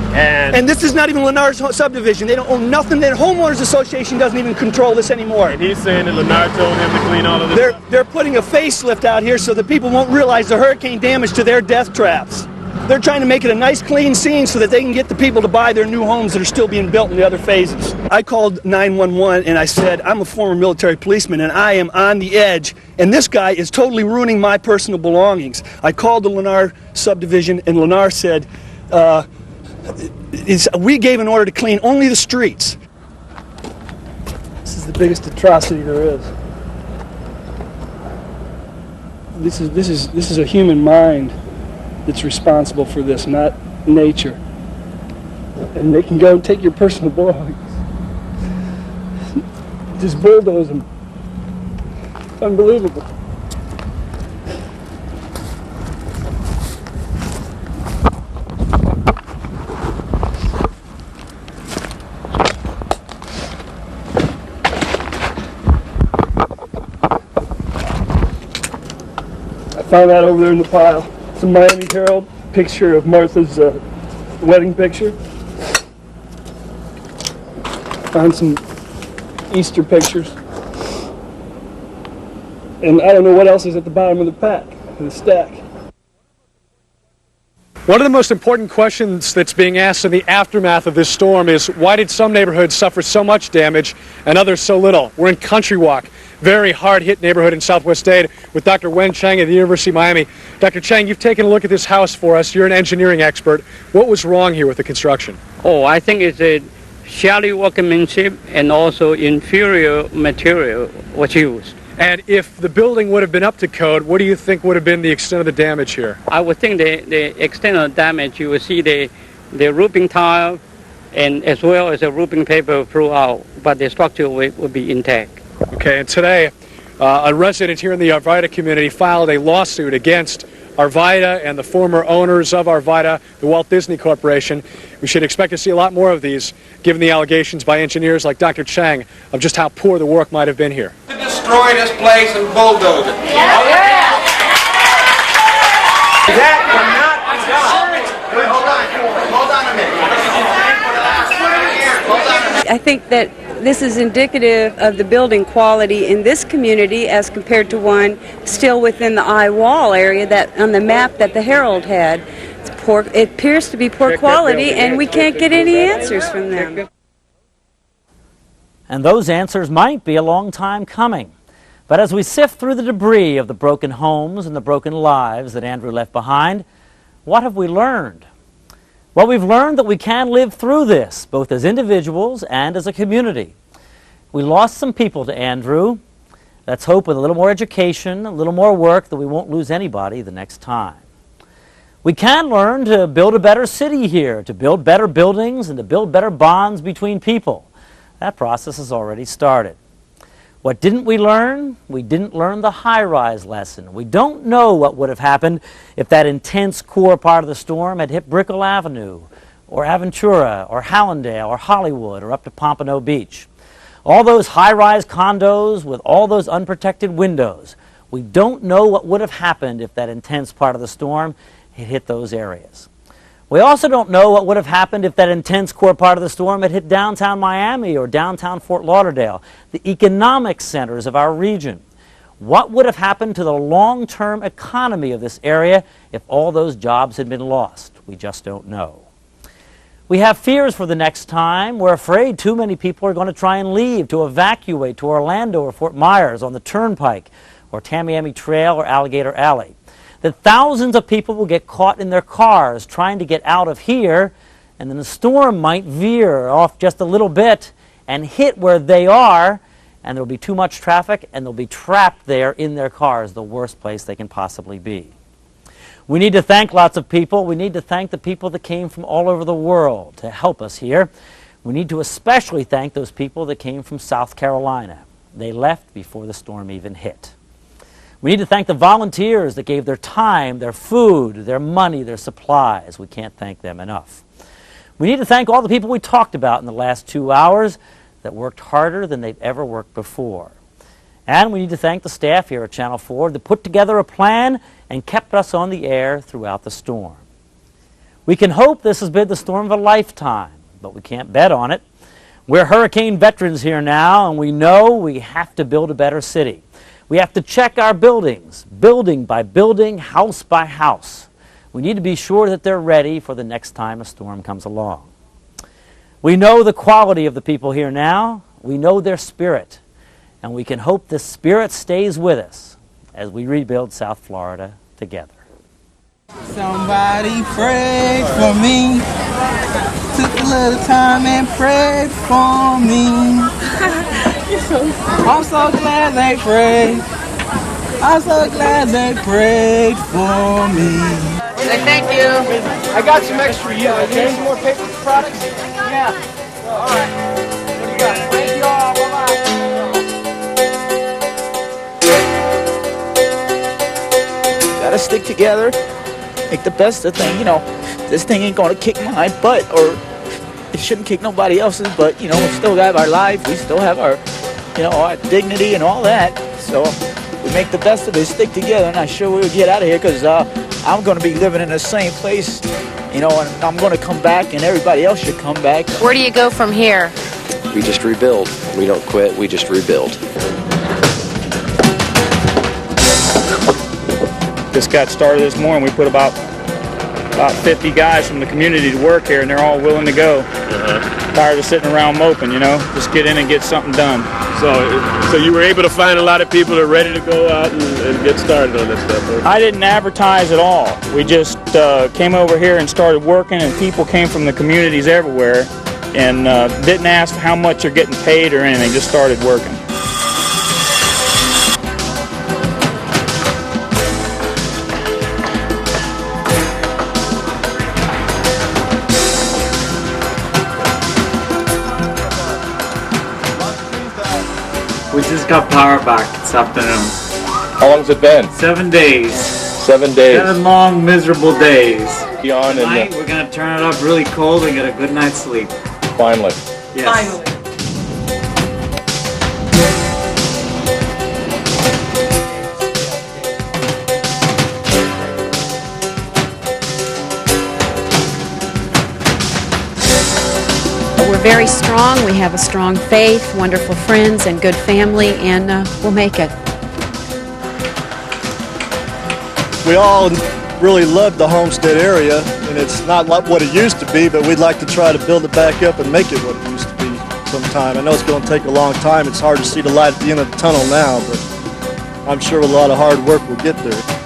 And this is not even Lennar's subdivision. They don't own nothing. Their homeowners association doesn't even control this anymore. And he's saying that Lennar told him to clean all of this. They're putting a facelift out here so that people won't realize the hurricane damage to their death traps. They're trying to make it a nice, clean scene so that they can get the people to buy their new homes that are still being built in the other phases. I called 911 and I said, I'm a former military policeman and I am on the edge, and this guy is totally ruining my personal belongings. I called the Lennar subdivision and Lennar said, we gave an order to clean only the streets. This is the biggest atrocity there is. This is a human mind that's responsible for this, not nature. And they can go and take your personal belongings. Just bulldoze them. Unbelievable. Found that over there in the pile. It's a Miami Herald picture of Martha's wedding picture. Found some Easter pictures. And I don't know what else is at the bottom of the pack, the stack. One of the most important questions that's being asked in the aftermath of this storm is, why did some neighborhoods suffer so much damage and others so little? We're in Country Walk, very hard-hit neighborhood in Southwest Dade, with Dr. Wen Chang at the University of Miami. Dr. Chang, you've taken a look at this house for us. You're an engineering expert. What was wrong here with the construction? Oh, I think it's a shoddy workmanship and also inferior material was used. And if the building would have been up to code, what do you think would have been the extent of the damage here? I would think the extent of damage, you will see the roofing tile and as well as the roofing paper throughout, but the structure will be intact. Okay, and today, a resident here in the Arvida community filed a lawsuit against Arvida and the former owners of Arvida, the Walt Disney Corporation. We should expect to see a lot more of these, given the allegations by engineers like Dr. Chang of just how poor the work might have been here. To destroy this place and bulldoze it. That cannot be done. Hold on a minute. I think that this is indicative of the building quality in this community as compared to one still within the eye wall area that on the map that the Herald had. It's poor, it appears to be poor quality, and we can't get any answers from them. And those answers might be a long time coming. But as we sift through the debris of the broken homes and the broken lives that Andrew left behind, what have we learned? Well, we've learned that we can live through this, both as individuals and as a community. We lost some people to Andrew. Let's hope with a little more education, a little more work, that we won't lose anybody the next time. We can learn to build a better city here, to build better buildings and to build better bonds between people. That process has already started. What didn't we learn? We didn't learn the high-rise lesson. We don't know what would have happened if that intense core part of the storm had hit Brickell Avenue, or Aventura, or Hallandale, or Hollywood, or up to Pompano Beach. All those high-rise condos with all those unprotected windows. We don't know what would have happened if that intense part of the storm had hit those areas. We also don't know what would have happened if that intense core part of the storm had hit downtown Miami or downtown Fort Lauderdale, the economic centers of our region. What would have happened to the long-term economy of this area if all those jobs had been lost? We just don't know. We have fears for the next time. We're afraid too many people are going to try and leave, to evacuate to Orlando or Fort Myers on the Turnpike or Tamiami Trail or Alligator Alley. That thousands of people will get caught in their cars trying to get out of here, and then the storm might veer off just a little bit and hit where they are, and there will be too much traffic, and they'll be trapped there in their cars, the worst place they can possibly be. We need to thank lots of people. We need to thank the people that came from all over the world to help us here. We need to especially thank those people that came from South Carolina. They left before the storm even hit. We need to thank the volunteers that gave their time, their food, their money, their supplies. We can't thank them enough. We need to thank all the people we talked about in the last 2 hours that worked harder than they've ever worked before. And we need to thank the staff here at Channel 4 that put together a plan and kept us on the air throughout the storm. We can hope this has been the storm of a lifetime, but we can't bet on it. We're hurricane veterans here now, and we know we have to build a better city. We have to check our buildings, building by building, house by house. We need to be sure that they're ready for the next time a storm comes along. We know the quality of the people here now. We know their spirit. And we can hope this spirit stays with us as we rebuild South Florida together. Somebody prayed for me. Took a little time and prayed for me. I'm so glad they prayed. I'm so glad they prayed for me. Say thank you. I got some extra you. Okay? Some more paper products? Yeah. All right. What do you got? Thank you all. Bye-bye. Gotta stick together. Make the best of things. You know, this thing ain't gonna kick my butt, or it shouldn't kick nobody else's, but, you know, we still have our life. We still have our, you know, our dignity and all that. So we make the best of it, stick together, and I'm sure we'll get out of here, because I'm going to be living in the same place, you know, and I'm going to come back, and everybody else should come back. Where do you go from here? We just rebuild. We don't quit, we just rebuild. just got started this morning. We put about 50 guys from the community to work here, and they're all willing to go. Tired of sitting around moping, you know. Just get in and get something done. So you were able to find a lot of people that are ready to go out and get started on this stuff, huh? I didn't advertise at all. We just came over here and started working, and people came from the communities everywhere and didn't ask how much they're getting paid or anything, just started working. We just got power back this afternoon. How long has it been? 7 days. 7 days. 7 long, miserable days. Tonight, we're going to turn it up really cold and get a good night's sleep. Finally. Yes. Finally. We're very strong. We have a strong faith, wonderful friends, and good family, and we'll make it. We all really love the Homestead area, and it's not like what it used to be, but we'd like to try to build it back up and make it what it used to be sometime. I know it's going to take a long time. It's hard to see the light at the end of the tunnel now, but I'm sure with a lot of hard work we'll get there.